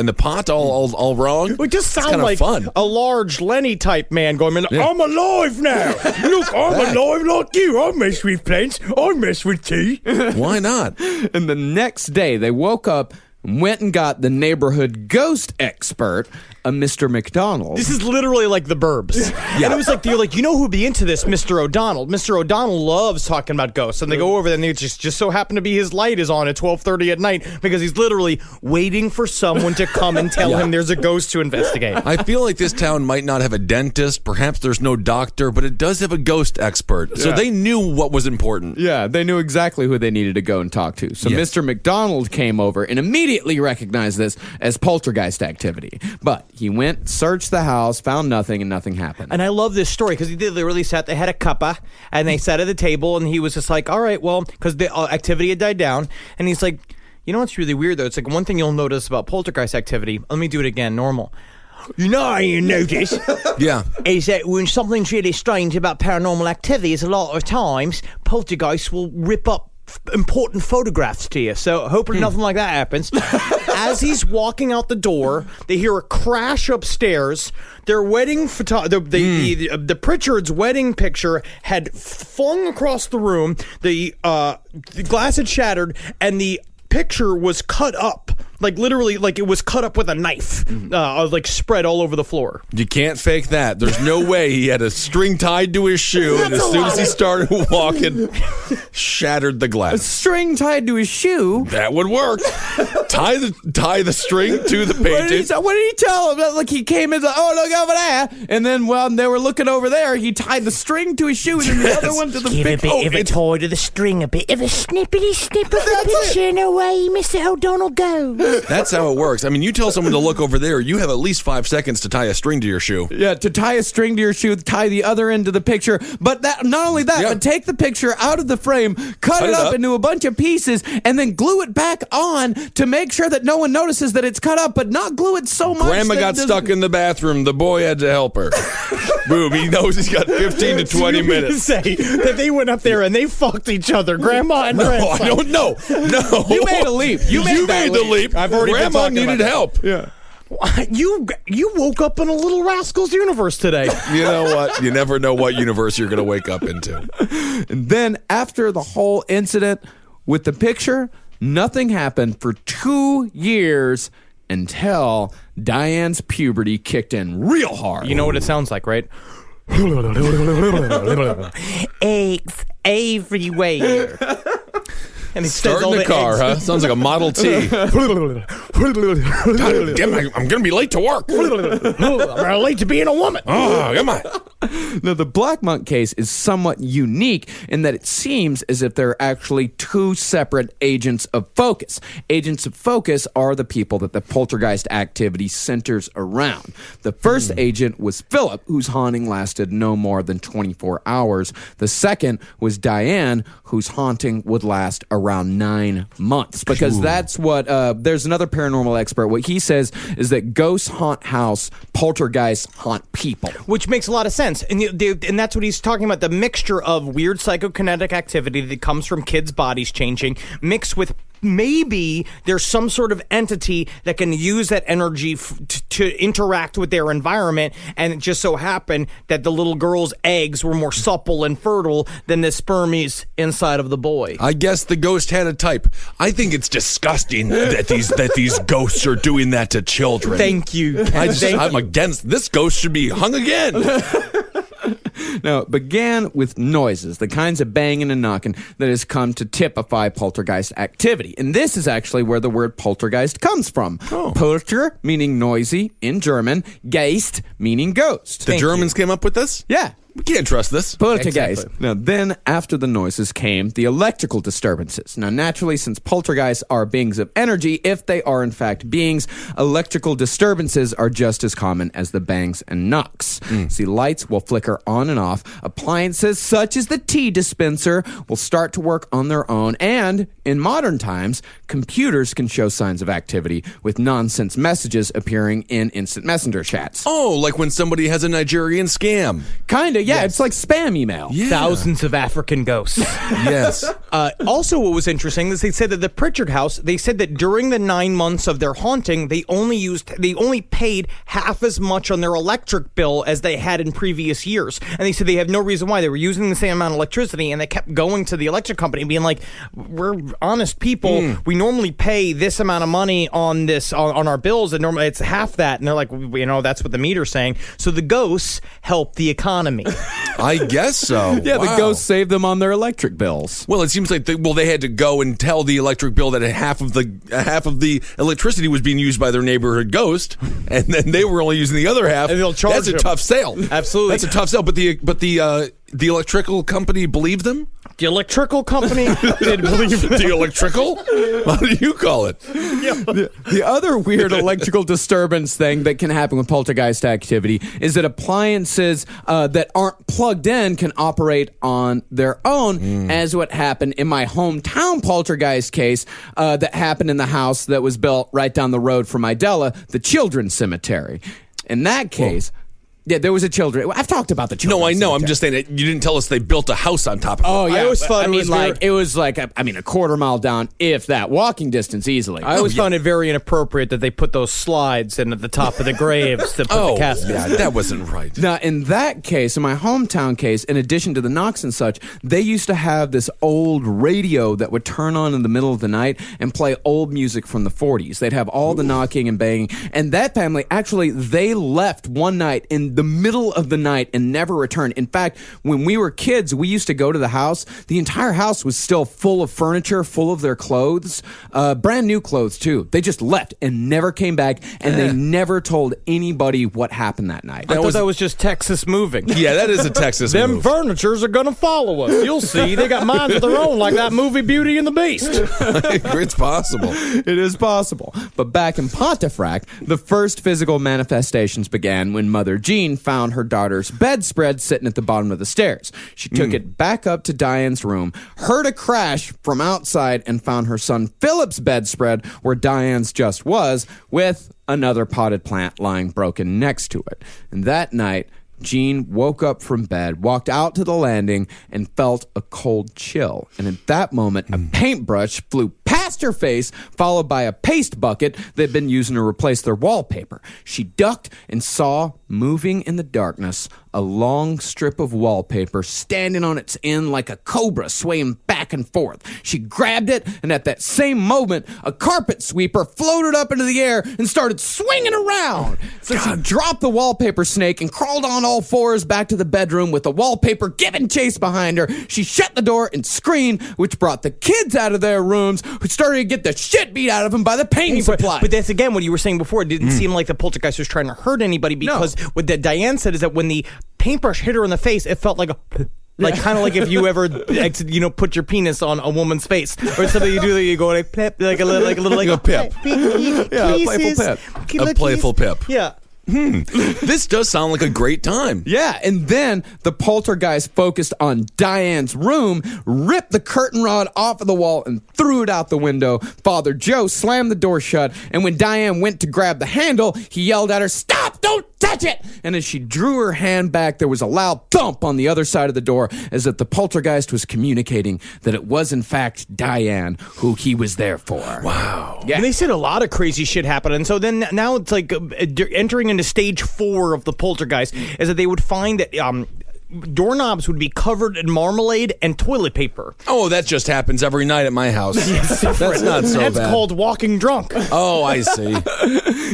the pot all wrong. It just It's sounds kinda like fun. a large Lenny type man going, I'm alive now. Look, I'm alive like you. I mess with plants. I mess with tea. Why not? And the next day, they woke up, went and got the neighborhood ghost expert, a Mr. McDonald. This is literally like the Burbs. Yeah. And it was like, you're like, you know who'd be into this? Mr. O'Donnell. Mr. O'Donnell loves talking about ghosts. And they go over there and they just so happen to be his light is on at 12:30 at night because he's literally waiting for someone to come and tell him there's a ghost to investigate. I feel like this town might not have a dentist. Perhaps there's no doctor, but it does have a ghost expert. So they knew what was important. Yeah, they knew exactly who they needed to go and talk to. So Yes. Mr. McDonald came over and immediately recognized this as poltergeist activity. But he went, searched the house, found nothing, and nothing happened. And I love this story because he did literally sat, they had a cuppa and they sat at the table and he was just like, all right, well, because the activity had died down. And he's like, you know what's really weird though? It's like one thing you'll notice about poltergeist activity. Let me do it again, normal. You know how you notice Yeah. is that when something's really strange about paranormal activity is a lot of times poltergeists will rip up important photographs to you. So hoping nothing like that happens. As he's walking out the door, they hear a crash upstairs. Their wedding the Pritchard's wedding picture had flung across the room. The glass had shattered and the picture was cut up. Like literally, like it was cut up with a knife, like spread all over the floor. You can't fake that. There's no way he had a string tied to his shoe, and as soon as he started walking, shattered the glass. String tied to his shoe. That would work. Tie the string to the painting. What did he tell him? Like he came in, like, oh, look over there. And then while they were looking over there, he tied the string to his shoe and then the other one to the Give a bit of a toy to the string, a bit of a snippety snip of the picture, and away Mr. O'Donnell goes. That's how it works. I mean, you tell someone to look over there, you have at least 5 seconds to tie a string to your shoe. Yeah, to tie a string to your shoe, tie the other end to the picture. But that not only that, but take the picture out of the frame, cut it up into a bunch of pieces, and then glue it back on to make sure that no one notices that it's cut up, but not glue it so much. Grandma got stuck in the bathroom. The boy had to help her. Boom, he knows he's got 15 to 20 minutes. Say that they went up there and they fucked each other, Grandma and Grandpa. I don't know. No. You made a leap. You made the leap. I've already been Grandma talking needed about help. Yeah. You woke up in a Little Rascals universe today. You know what? You never know what universe you're going to wake up into. And then after the whole incident with the picture, nothing happened for 2 years until Diane's puberty kicked in real hard. You know what it sounds like, right? Eggs everywhere. And Starting the car, huh? Sounds like a Model T. God damn, I'm going to be late to work. I'm late to being a woman. Oh, come on. Now, the Black Monk case is somewhat unique in that it seems as if there are actually 2 separate agents of focus. Agents of focus are the people that the poltergeist activity centers around. The first agent was Philip, whose haunting lasted no more than 24 hours. The second was Diane, whose haunting would last around 9 months. Because that's what, there's another paranormal expert, what he says is that ghosts haunt house, poltergeists haunt people. Which makes a lot of sense. And that's what he's talking about, the mixture of weird psychokinetic activity that comes from kids' bodies changing, mixed with maybe there's some sort of entity that can use that energy to interact with their environment, and it just so happened that the little girl's eggs were more supple and fertile than the spermies inside of the boy. I guess the ghost had a type. I think it's disgusting that these ghosts are doing that to children. Thank you. I'm against this. Ghost should be hung again. Now, it began with noises, the kinds of banging and knocking that has come to typify poltergeist activity. And this is actually where the word poltergeist comes from. Polter, meaning noisy in German, Geist, meaning ghost. The Germans came up with this? Yeah. We can't trust this. Poltergeist. Exactly. Now, then, after the noises came the electrical disturbances. Now, naturally, since poltergeists are beings of energy, if they are in fact beings, electrical disturbances are just as common as the bangs and knocks. See, lights will flicker on and off. Appliances such as the tea dispenser will start to work on their own. And in modern times, computers can show signs of activity with nonsense messages appearing in instant messenger chats. Oh, like when somebody has a Nigerian scam. Kinda, yeah. It's like spam email. Yeah. Thousands of African ghosts. Yes. Also, what was interesting is they said that the Pritchard house, they said that during the 9 months of their haunting, they only paid half as much on their electric bill as they had in previous years. And they said they have no reason why. They were using the same amount of electricity, and they kept going to the electric company and being like, we're honest people. We normally pay this amount of money on this on our bills, and normally it's half that. And they're like, that's what the meter's saying. So the ghosts help the economy. I guess so. Yeah, Wow. the ghosts saved them on their electric bills. Well, it seems like they had to go and tell the electric bill that half of the electricity was being used by their neighborhood ghost, and then they were only using the other half. And they'll charge That's a them. tough sale. Absolutely. That's a tough sell. But the electrical company believed them. The electrical company did believe The electrical? How do you call it? The other weird electrical disturbance thing that can happen with poltergeist activity is that appliances that aren't plugged in can operate on their own, as what happened in my hometown poltergeist case that happened in the house that was built right down the road from Idella, the children's cemetery. In that case... Yeah, there was a children. I've talked about the children. No, I know. cemetery. I'm just saying that you didn't tell us they built a house on top of it. Oh yeah, I always thought it was like a quarter mile down, if that, walking distance easily. I always found it very inappropriate that they put those slides in at the top of the graves to put the caskets. yeah, that wasn't right. Now, in that case, in my hometown case, in addition to the knocks and such, they used to have this old radio that would turn on in the middle of the night and play old music from the 40s. They'd have all the knocking and banging, and that family actually they left one night in the middle of the night and never returned. In fact, when we were kids, we used to go to the house. The entire house was still full of furniture, full of their clothes, brand new clothes too. They just left and never came back, and they never told anybody what happened that night. I thought that was just Texas moving. Yeah, that is a Texas Them move. furnitures are going to follow us. You'll see. They got minds of their own, like that movie Beauty and the Beast. It's possible. It is possible. But back in Pontefract, the first physical manifestations began when Mother Jean found her daughter's bedspread sitting at the bottom of the stairs. She took it back up to Diane's room, heard a crash from outside, and found her son Philip's bedspread where Diane's just was, with another potted plant lying broken next to it. And that night, Jean woke up from bed, walked out to the landing, and felt a cold chill. And at that moment, a paintbrush flew past her face, followed by a paste bucket they'd been using to replace their wallpaper. She ducked and saw, moving in the darkness, a long strip of wallpaper standing on its end like a cobra swaying back and forth. She grabbed it, and at that same moment, a carpet sweeper floated up into the air and started swinging around. So she dropped the wallpaper snake and crawled on all fours back to the bedroom with the wallpaper giving chase behind her. She shut the door and screamed, which brought the kids out of their rooms, who started to get the shit beat out of them by the painting supply. But that's again what you were saying before. It didn't seem like the poltergeist was trying to hurt anybody, because what that Diane said is that when the paintbrush hit her in the face, it felt like a... Like kind of like if you ever put your penis on a woman's face or something, you do that, you go like pip, like a little pip. Yeah, a playful pip. A playful pip. Yeah. This does sound like a great time. Yeah, and then the poltergeist focused on Diane's room, ripped the curtain rod off of the wall, and threw it out the window. Father Joe slammed the door shut, and when Diane went to grab the handle, he yelled at her, "Stop! Don't touch it!" And as she drew her hand back, there was a loud thump on the other side of the door, as if the poltergeist was communicating that it was in fact Diane who he was there for. Wow. Yeah. And they said a lot of crazy shit happened. And so then now it's like entering into stage 4 of the poltergeist is that they would find that doorknobs would be covered in marmalade and toilet paper. Oh, that just happens every night at my house. That's not so That's bad. called walking drunk. Oh, I see.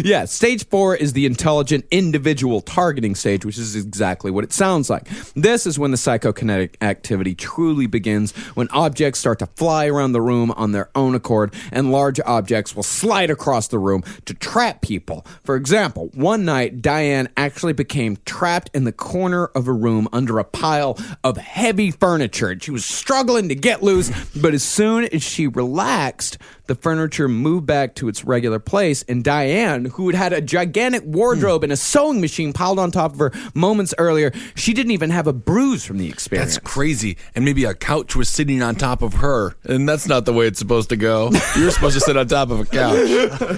Yeah, stage 4 is the intelligent individual targeting stage, which is exactly what it sounds like. This is when the psychokinetic activity truly begins, when objects start to fly around the room on their own accord, and large objects will slide across the room to trap people. For example, one night, Diane actually became trapped in the corner of a room under a pile of heavy furniture. She was struggling to get loose, but as soon as she relaxed, the furniture moved back to its regular place, and Diane, who had had a gigantic wardrobe and a sewing machine piled on top of her moments earlier, she didn't even have a bruise from the experience. That's crazy. And maybe a couch was sitting on top of her, and that's not the way it's supposed to go. You're supposed to sit on top of a couch.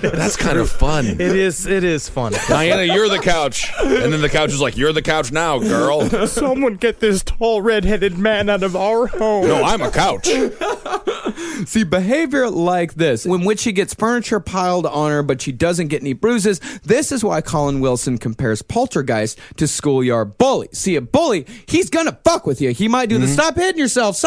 That's kind of fun. It is fun. Diana, you're the couch. And then the couch is like, you're the couch now, girl. Someone get this tall red-headed man out of our home. No, I'm a couch. See, behavior like this, in which she gets furniture piled on her, but she doesn't get any bruises, this is why Colin Wilson compares poltergeist to schoolyard bully. See, a bully, he's gonna fuck with you. He might do the stop hitting yourself,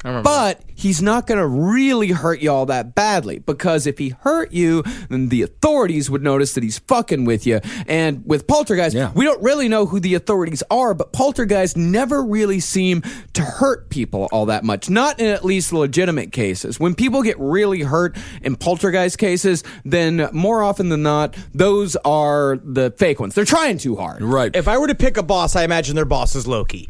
but he's not going to really hurt you all that badly, because if he hurt you, then the authorities would notice that he's fucking with you. And with poltergeist, we don't really know who the authorities are, but poltergeists never really seem to hurt people all that much. Not in at least legitimate cases. When people get really hurt in poltergeist cases, then more often than not, those are the fake ones. They're trying too hard. Right. If I were to pick a boss, I imagine their boss is Loki.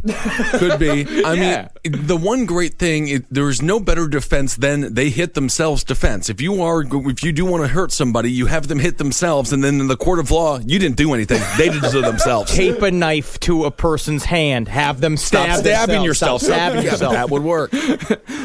Could be. I mean, the one great thing, there's no better defense than they hit themselves defense. If you do want to hurt somebody, you have them hit themselves, and then in the court of law, you didn't do anything. They did it to themselves. Tape a knife to a person's hand. Have them stab stabbing yourself. Stop stabbing yourself. That would work.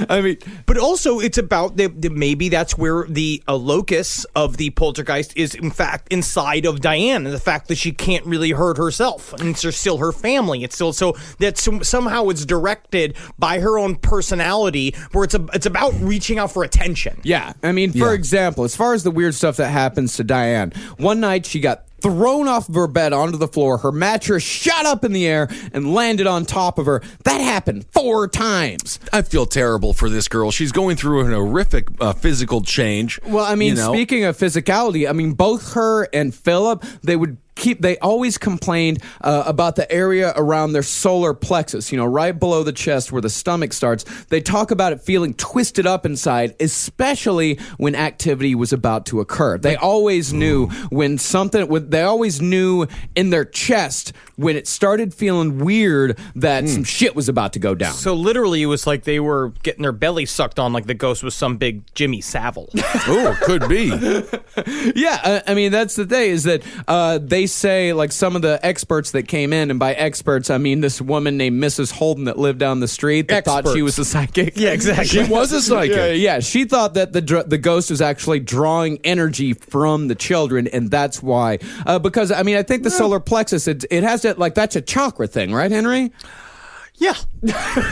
I mean, but also it's about maybe that's where the locus of the poltergeist is, in fact, inside of Diane, and the fact that she can't really hurt herself, and it's still her family. It's still so that somehow it's directed by her own personality, where it's about reaching out for attention. Yeah, I mean, for example, as far as the weird stuff that happens to Diane, one night she got thrown off of her bed onto the floor. Her mattress shot up in the air and landed on top of her. That happened 4 times. I feel terrible for this girl. She's going through an horrific physical change. Well, I mean, speaking of physicality, I mean, both her and Philip, they always complained about the area around their solar plexus, right below the chest where the stomach starts. They talk about it feeling twisted up inside, especially when activity was about to occur. They always knew they always knew in their chest when it started feeling weird that some shit was about to go down. So literally it was like they were getting their belly sucked on like the ghost was some big Jimmy Savile. Oh, could be. Yeah, I mean, that's the thing, is that they say, like, some of the experts that came in, and by experts I mean this woman named Mrs. Holden that lived down the street that thought she was a psychic. Yeah, exactly. She was a psychic. Yeah, she thought that the ghost was actually drawing energy from the children, and that's why. Because, I mean, I think the solar plexus, it has that, like, that's a chakra thing, right, Henry? Yeah.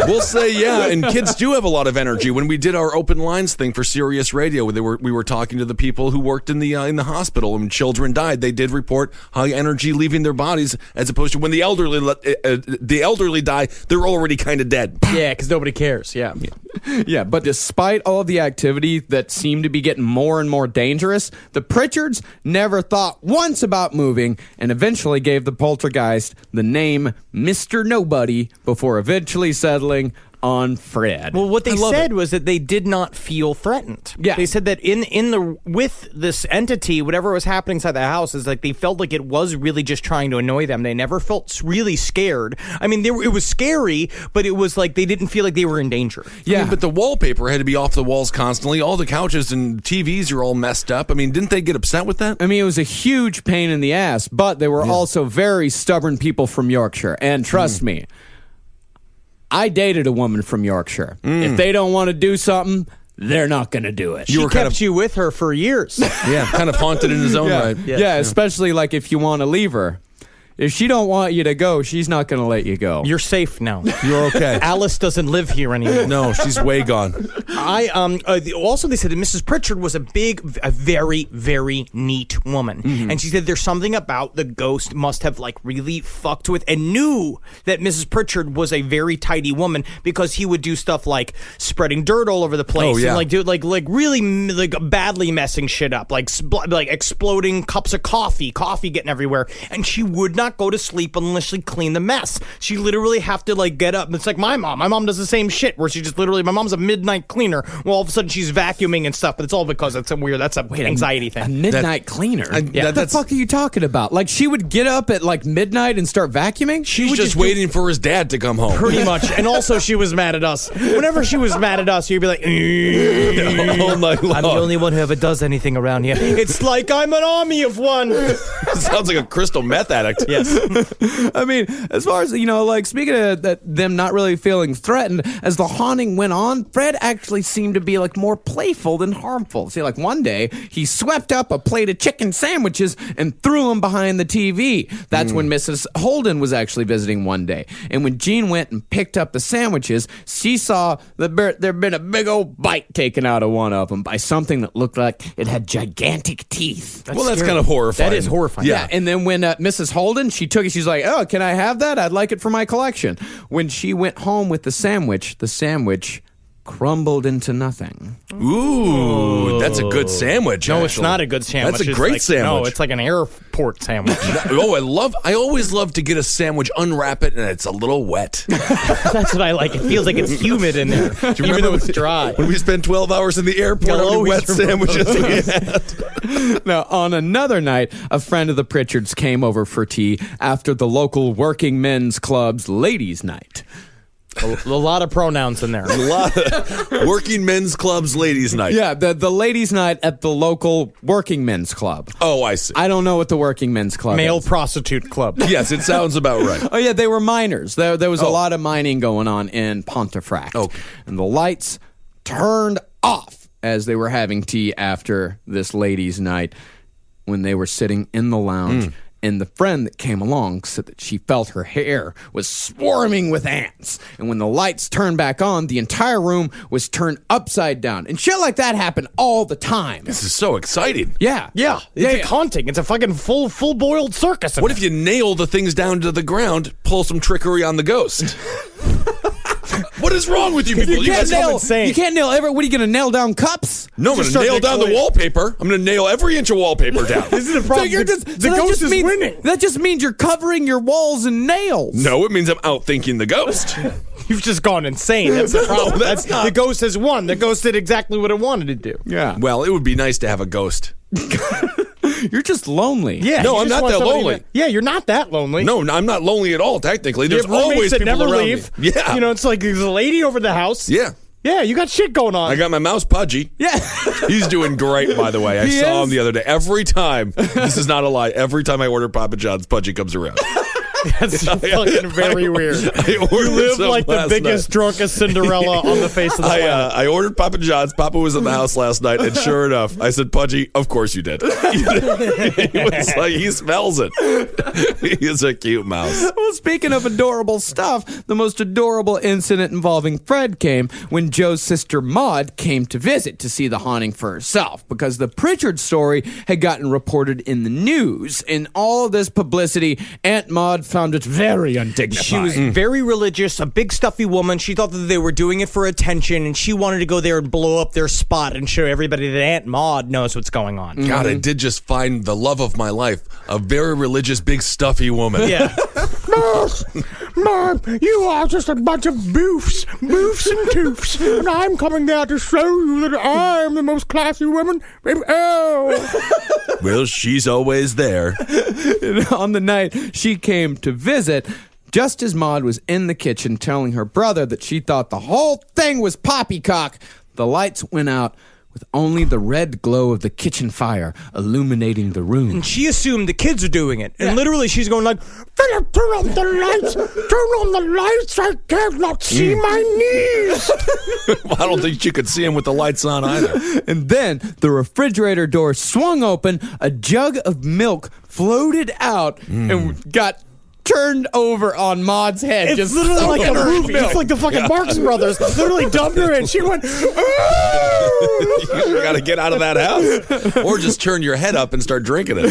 We'll say yeah, and kids do have a lot of energy. When we did our open lines thing for Sirius Radio, we were talking to the people who worked in the hospital, and when children died, they did report high energy leaving their bodies, as opposed to when the elderly die, they're already kind of dead. Yeah, because nobody cares. Yeah. Yeah, but despite all of the activity that seemed to be getting more and more dangerous, the Pritchards never thought once about moving, and eventually gave the poltergeist the name Mr. Nobody before eventually settling on Fred. Well, what they said was that they did not feel threatened. Yeah. They said that with this entity, whatever was happening inside the house, is like they felt like it was really just trying to annoy them. They never felt really scared. I mean, it was scary, but it was like they didn't feel like they were in danger. Yeah, I mean, but the wallpaper had to be off the walls constantly. All the couches and TVs are all messed up. I mean, didn't they get upset with that? I mean, it was a huge pain in the ass, but they were also very stubborn people from Yorkshire. And trust me, I dated a woman from Yorkshire. If they don't want to do something, they're not going to do it. She kept you with her for years. Yeah, kind of haunted in his own right. Yeah, especially like if you want to leave her. If she don't want you to go, she's not going to let you go. You're safe now. You're okay. Alice doesn't live here anymore. No, she's way gone. Also they said that Mrs. Pritchard was a very, very neat woman. Mm-hmm. And she said there's something about the ghost must have like really fucked with and knew that Mrs. Pritchard was a very tidy woman because he would do stuff like spreading dirt all over the place and like do like really like badly messing shit up, like exploding cups of coffee getting everywhere. And she would not go to sleep unless she cleaned the mess. She literally have to like get up. It's like my mom. My mom does the same shit where she just literally, my mom's a midnight cleaner. Well, all of a sudden she's vacuuming and stuff, but it's all because that's an anxiety thing. A midnight cleaner? What the fuck are you talking about? Like she would get up at like midnight and start vacuuming? She's just waiting for his dad to come home. Pretty much. And also she was mad at us. Whenever she was mad at us, you'd be like, oh my Lord. I'm the only one who ever does anything around here. It's like I'm an army of one. Sounds like a crystal meth addict. Yes. I mean, as far as, like speaking of them not really feeling threatened, as the haunting went on, Fred actually seemed to be like more playful than harmful. See, like one day, he swept up a plate of chicken sandwiches and threw them behind the TV. That's when Mrs. Holden was actually visiting one day. And when Jean went and picked up the sandwiches, she saw there'd been a big old bite taken out of one of them by something that looked like it had gigantic teeth. That's kind of horrifying. That is horrifying. Yeah, and then when Mrs. Holden, she took it, she's like, oh, can I have that? I'd like it for my collection. When she went home with the sandwich crumbled into nothing. Ooh, that's a good sandwich. No, it's actually. not a good sandwich. That's a It's great like, sandwich. No, it's like an airport sandwich. I always love to get a sandwich, unwrap it, and it's a little wet. That's what I like. It feels like it's humid in there, even though it's dry. When we spent 12 hours in the airport, You'll how many always wet remember sandwiches we had? Now, on another night, a friend of the Pritchards came over for tea after the local working men's club's ladies' night. A lot of pronouns in there. A lot of working men's clubs, ladies' night. Yeah, the ladies' night at the local working men's club. Oh, I see. I don't know what the working men's club Male is. prostitute club. Yes, it sounds about right. Oh, yeah, they were miners. There was a lot of mining going on in Pontefract. Okay. And the lights turned off as they were having tea after this ladies' night when they were sitting in the lounge. And the friend that came along said that she felt her hair was swarming with ants. And when the lights turned back on, the entire room was turned upside down. And shit like that happened all the time. This is so exciting. Yeah. Yeah, it's a haunting. It's a fucking full boiled circus. What if you nail the things down to the ground, pull some trickery on the ghost? What is wrong with you people? You can't guys come nail. insane. You can't nail every. What are you going to nail down cups? No, I'm going to nail down the wallpaper. I'm going to nail every inch of wallpaper down. This is the problem. The ghost is winning. That just means you're covering your walls in nails. No, it means I'm outthinking the ghost. You've just gone insane. That's the problem. that's not- The ghost has won. The ghost did exactly what it wanted to do. Yeah. Well, it would be nice to have a ghost. You're just lonely. Yeah. No, you I'm just not want that somebody lonely. Yeah, you're not that lonely. No, I'm not lonely at all, technically. You There's have roommates always that people never around leave. me. Yeah. You know, it's like there's a lady over the house. Yeah. Yeah, you got shit going on. I got my mouse Pudgy. Yeah. He's doing great, by the way. I He saw is? him the other day. Every time, this is not a lie, every time I order Papa John's, Pudgy comes around. That's fucking very weird. I You ordered live some like the last biggest, night. drunkest Cinderella on the face of the planet. I ordered Papa John's. Papa was in the house last night, and sure enough, I said, Pudgy, of course you did. He was like, he smells it. He is a cute mouse. Well, speaking of adorable stuff, the most adorable incident involving Fred came when Joe's sister Maud came to visit to see the haunting for herself because the Pritchard story had gotten reported in the news. In all of this publicity, Aunt Maud found it very undignified. She was very religious, a big stuffy woman. She thought that they were doing it for attention, and she wanted to go there and blow up their spot and show everybody that Aunt Maud knows what's going on. God, I did just find the love of my life, a very religious, big, stuffy woman. Yeah. Mom, you are just a bunch of boofs and toofs, and I'm coming there to show you that I'm the most classy woman. Oh. Well, she's always there. On the night she came to visit, just as Maud was in the kitchen telling her brother that she thought the whole thing was poppycock, the lights went out with only the red glow of the kitchen fire illuminating the room. And she assumed the kids are doing it. And literally she's going like, Philip, turn on the lights. Turn on the lights. I cannot see my knees. Well, I don't think you could see him with the lights on either. And then the refrigerator door swung open, a jug of milk floated out and got turned over on Maud's head. it's just literally like a soaking her in movie. milk. It's like the fucking Marx Brothers. Literally dumped her in. She went, You got to get out of that house. Or just turn your head up and start drinking it.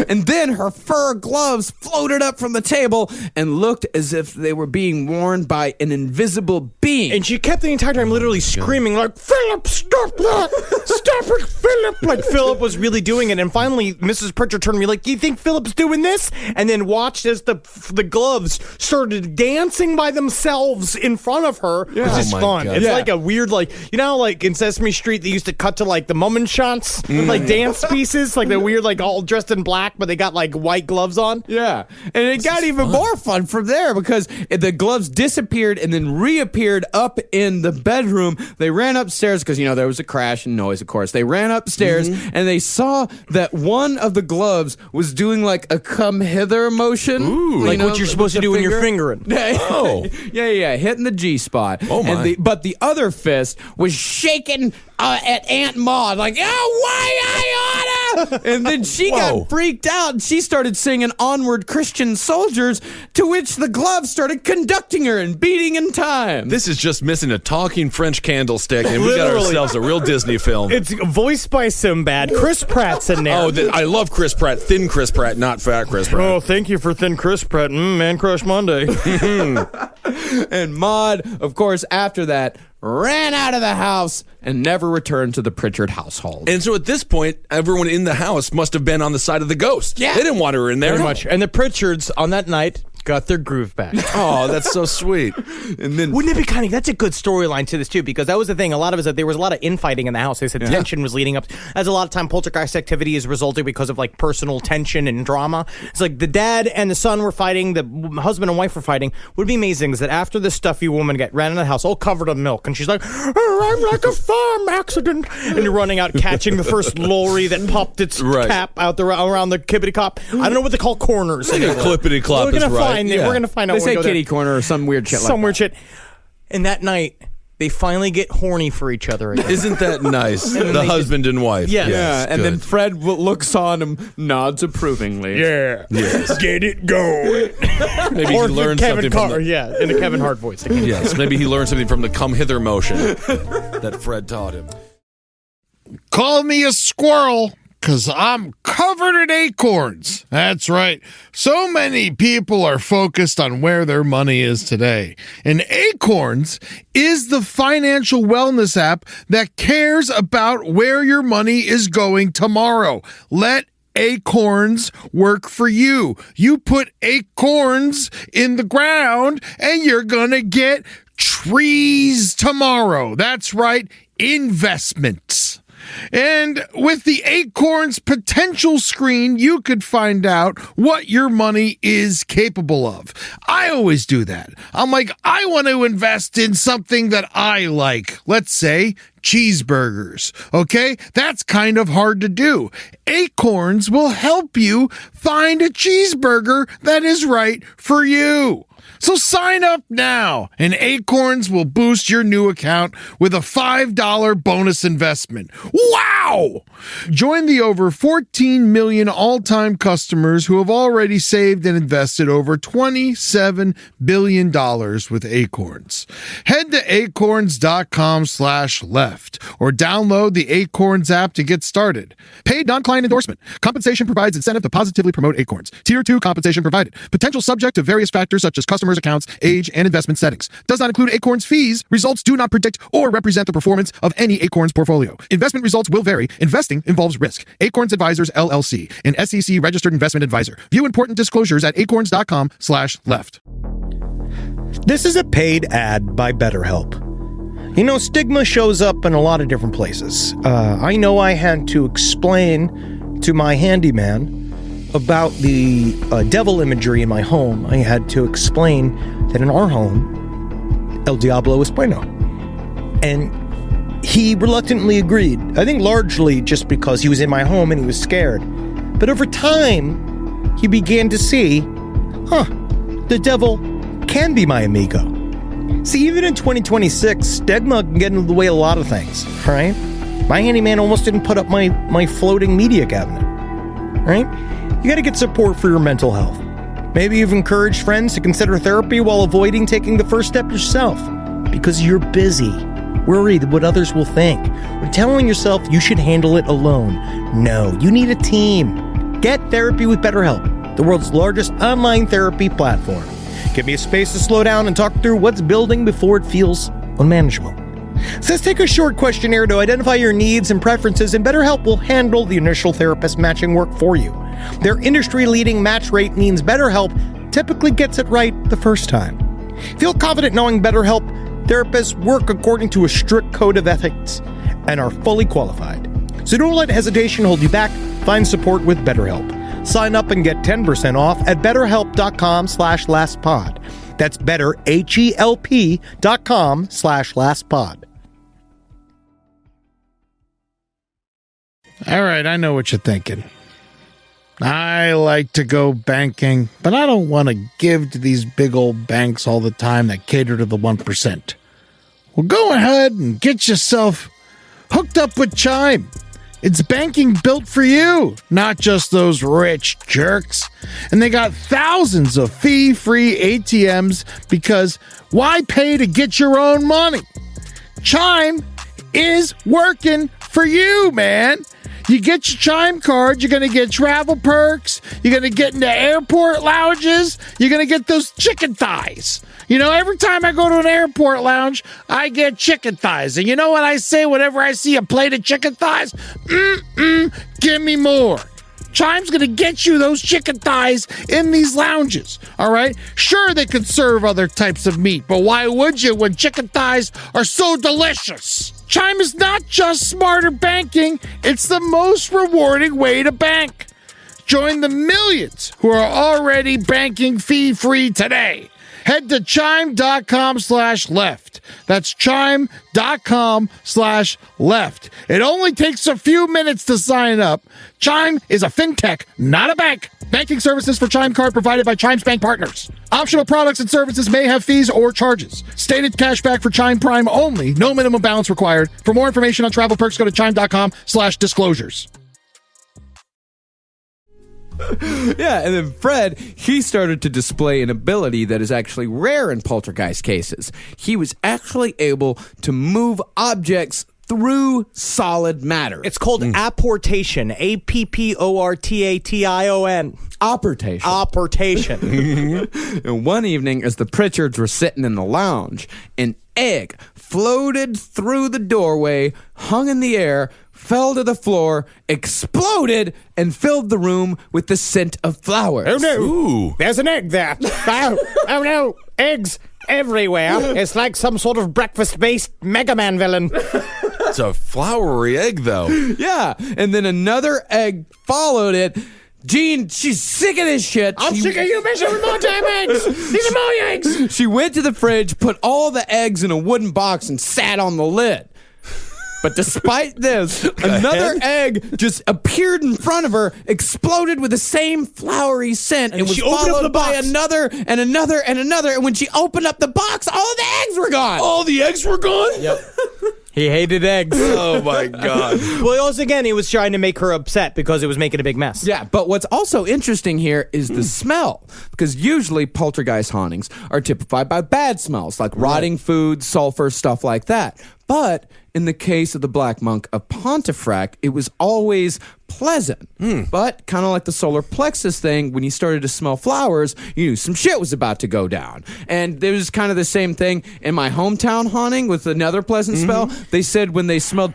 And then her fur gloves floated up from the table and looked as if they were being worn by an invisible being. and she kept the entire time literally screaming like, Philip, stop that! Stop it, Philip! Like Philip was really doing it. And finally, Mrs. Pritchard turned to me like, you think Philip's doing this? And then watched as the gloves started dancing by themselves in front of her. It was just Oh my fun. God. It's Yeah. like a weird, like, you know, like in Sesame Street, they used to cut to like the moment shots, like dance pieces, like the weird, like all dressed in black, but they got like white gloves on. Yeah. And it got even more fun from there because the gloves disappeared and then reappeared up in the bedroom. They ran upstairs because, you know, there was a crash and noise, of course. They ran upstairs and they saw that one of the gloves was doing like a come hither motion. Ooh. Like what you're supposed to do when you're fingering. Oh. Yeah, hitting the G spot. Oh, my. And but the other fist was shaking at Aunt Maud, like, oh, why I oughta? And then she Whoa. got freaked out and she started singing Onward Christian Soldiers, to which the gloves started conducting her and beating in time. This is just missing a talking French candlestick, and we got Literally. ourselves a real Disney film. It's voiced by Sinbad. Chris Pratt's in there. Oh, I love Chris Pratt. Thin Chris Pratt, not fat Chris Pratt. Oh, thank you for Thin Chris Pratt. Man Crush Monday. And Maud, of course, after that, ran out of the house and never returned to the Pritchard household. And so at this point, everyone in the house must have been on the side of the ghost. Yeah. They didn't want her in there. Very much. And the Pritchards on that night got their groove back. Oh, that's so sweet. And then Wouldn't it be kind of, that's a good storyline to this too, because that was the thing. A lot of it is that there was a lot of infighting in the house. They said tension was leading up. As a lot of time, poltergeist activity is resulting because of like personal tension and drama. It's like the dad and the son were fighting, the husband and wife were fighting. Would be amazing is that after this stuffy woman ran into the house all covered in milk, and she's like, oh, I'm like a farm accident, and you're running out catching the first lorry that popped its cap out around the kibbity cop. I don't know what they call corners. Clippity clop is right. We're going to find out. they say kitty corner or some weird shit like that. Shit. And that night, they finally get horny for each other again. Isn't that nice? The husband and wife. Yes. Yeah, and then good. Fred looks on him, nods approvingly. Yeah. Yes. Get it going. Maybe he learned something from the, in a Kevin Hart voice. yes, maybe he learned something from the come hither motion that Fred taught him. Call me a squirrel, 'cause I'm covered in acorns. That's right. So many people are focused on where their money is today. And Acorns is the financial wellness app that cares about where your money is going tomorrow. Let Acorns work for you. You put acorns in the ground and you're gonna get trees tomorrow. That's right, investments. And with the Acorns potential screen, you could find out what your money is capable of. I always do that. I'm like, I want to invest in something that I like. Let's say cheeseburgers. Okay? That's kind of hard to do. Acorns will help you find a cheeseburger that is right for you. So sign up now, and Acorns will boost your new account with a $5 bonus investment. Wow! Join the over 14 million all-time customers who have already saved and invested over $27 billion with Acorns. Head to acorns.com/left or download the Acorns app to get started. Paid non-client endorsement. Compensation provides incentive to positively promote Acorns. Tier 2 compensation provided. Potential subject to various factors such as customers' accounts, age, and investment settings. Does not include Acorns fees. Results do not predict or represent the performance of any Acorns portfolio. Investment results will vary. Investing involves risk. Acorns Advisors, LLC, an SEC registered investment advisor. View important disclosures at acorns.com/left. This is a paid ad by BetterHelp. You know, stigma shows up in a lot of different places. I know I had to explain to my handyman about the devil imagery in my home. I had to explain that in our home, El Diablo es bueno. And he reluctantly agreed. I think largely just because he was in my home and he was scared. But over time, he began to see, the devil can be my amigo. See, even in 2026, stigma can get in the way of a lot of things, right? My handyman almost didn't put up my floating media cabinet, right? You got to get support for your mental health. Maybe you've encouraged friends to consider therapy while avoiding taking the first step yourself because you're busy, worried what others will think, or telling yourself you should handle it alone. No, you need a team. Get therapy with BetterHelp, the world's largest online therapy platform. Give me a space to slow down and talk through what's building before it feels unmanageable. So let's take a short questionnaire to identify your needs and preferences, and BetterHelp will handle the initial therapist matching work for you. Their industry-leading match rate means BetterHelp typically gets it right the first time. Feel confident knowing BetterHelp therapists work according to a strict code of ethics and are fully qualified. So don't let hesitation hold you back. Find support with BetterHelp. Sign up and get 10% off at betterhelp.com/lastpod. That's betterhelp.com/lastpod. All right, I know what you're thinking. I like to go banking, but I don't want to give to these big old banks all the time that cater to the 1%. Well, go ahead and get yourself hooked up with Chime. It's banking built for you, not just those rich jerks. And they got thousands of fee-free ATMs because why pay to get your own money? Chime is working for you, man. You get your Chime card, you're going to get travel perks, you're going to get into airport lounges, you're going to get those chicken thighs. You know, every time I go to an airport lounge, I get chicken thighs. And you know what I say whenever I see a plate of chicken thighs? Give me more. Chime's going to get you those chicken thighs in these lounges, all right? Sure, they could serve other types of meat, but why would you when chicken thighs are so delicious? Chime is not just smarter banking, it's the most rewarding way to bank. Join the millions who are already banking fee-free today. Head to chime.com/left. That's chime.com/left. It only takes a few minutes to sign up. Chime is a fintech, not a bank. Banking services for Chime Card provided by Chime's bank partners. Optional products and services may have fees or charges. Stated cashback for Chime Prime only. No minimum balance required. For more information on travel perks, go to chime.com/disclosures. Yeah, and then Fred, he started to display an ability that is actually rare in poltergeist cases. He was actually able to move objects through solid matter. It's called apportation. APPORTATION. Apportation. Apportation. And one evening, as the Pritchards were sitting in the lounge, an egg floated through the doorway, hung in the air, fell to the floor, exploded, and filled the room with the scent of flowers. Oh no! Ooh. There's an egg there. Oh no! Eggs everywhere. It's like some sort of breakfast-based Mega Man villain. It's a flowery egg, though. Yeah, and then another egg followed it. Jean, she's sick of this shit. I'm sick of you messing with my damn eggs. These are my eggs. She went to the fridge, put all the eggs in a wooden box, and sat on the lid. But despite this, another egg just appeared in front of her, exploded with the same flowery scent, and was she opened up followed the by box. another and another and another. And when she opened up the box, all the eggs were gone. All the eggs were gone? Yep. He hated eggs. Oh, my God. Well, also, again, he was trying to make her upset because it was making a big mess. Yeah, but what's also interesting here is the smell, because usually poltergeist hauntings are typified by bad smells, like rotting food, sulfur, stuff like that. But in the case of the Black Monk of Pontefract, it was always pleasant. But kind of like the solar plexus thing, when you started to smell flowers, you knew some shit was about to go down. And there was kind of the same thing in my hometown haunting with another pleasant smell. They said when they smelled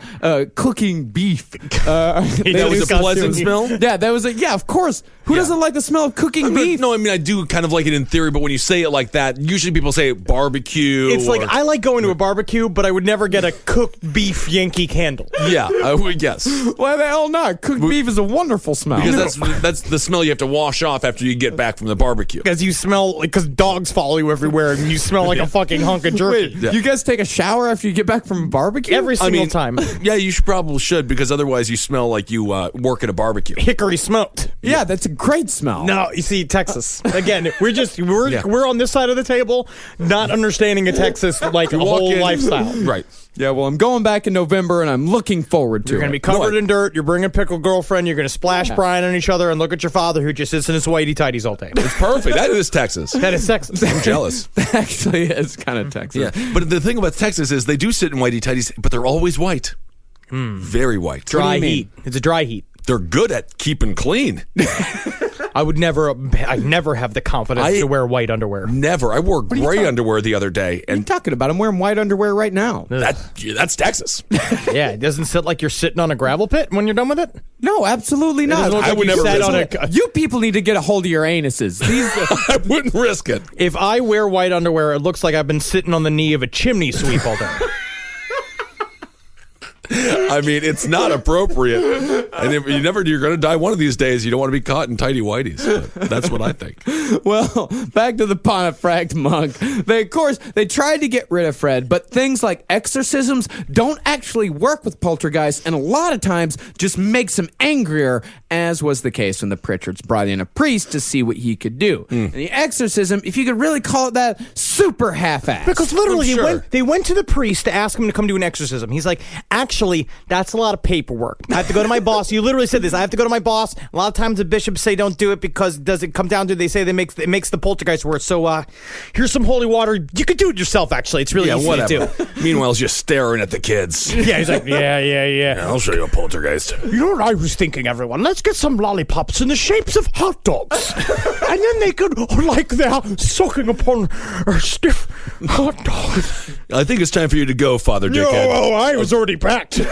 cooking beef. That was a pleasant smell? Yeah, that was of course. Who doesn't like the smell of cooking beef? No, I mean, I do kind of like it in theory, but when you say it like that, usually people say barbecue. It's like, I like going to a barbecue, but I would never get a cooked beef Yankee candle. Yeah, I would guess. Why the hell not? Cooked beef is a wonderful smell. Because that's the smell you have to wash off after you get back from the barbecue. Because you smell, because dogs follow you everywhere and you smell like a fucking hunk of jerky. Wait, you guys take a shower after you get back from barbecue? Every single time. Yeah, you probably should, because otherwise you smell like you work at a barbecue. Hickory smoked. Yeah, that's a great smell. No, you see, Texas. Again, we're on this side of the table, not understanding a Texas like a whole lifestyle. Right. Yeah, well, I'm going back in November, and I'm looking forward to You're going to be covered in dirt. You're bringing pickle girlfriend. You're going to splash brine on each other and look at your father who just sits in his whitey tighties all day. It's perfect. That is Texas. That is Texas. I'm jealous. That actually is kind of Texas. Yeah, but the thing about Texas is they do sit in whitey tighties, but they're always white. Very white. Dry heat. It's a dry heat. They're good at keeping clean. I never have the confidence to wear white underwear. Never. I wore gray underwear the other day, What are you and talking about? I'm wearing white underwear right now. that's Texas. Yeah, it doesn't sit like you're sitting on a gravel pit when you're done with it. No, absolutely not. doesn't look I like would you never sat risk on a. You people need to get a hold of your anuses. I wouldn't risk it. If I wear white underwear, it looks like I've been sitting on the knee of a chimney sweep all day. I mean, it's not appropriate. And if you're going to die one of these days. You don't want to be caught in tidy whities. But that's what I think. Well, back to the Pontefract monk. They tried to get rid of Fred, but things like exorcisms don't actually work with poltergeists, and a lot of times just makes him angrier, as was the case when the Pritchards brought in a priest to see what he could do. And the exorcism, if you could really call it that, super half-assed. Because literally, Sure. they went to the priest to ask him to come do an exorcism. He's like, actually, actually, that's a lot of paperwork. I have to go to my boss. You literally said this. I have to go to my boss. A lot of times the bishops say don't do it because does it come down to, they say it makes the poltergeist worse. So here's some holy water. You could do it yourself, actually. It's really easy to do. Meanwhile, he's just staring at the kids. Yeah, he's like, yeah. I'll show you a poltergeist. You know what I was thinking, everyone? Let's get some lollipops in the shapes of hot dogs. And then they could, like they're sucking upon a stiff hot dog. I think it's time for you to go, Father Dickhead. Oh, I was already packed. Yeah,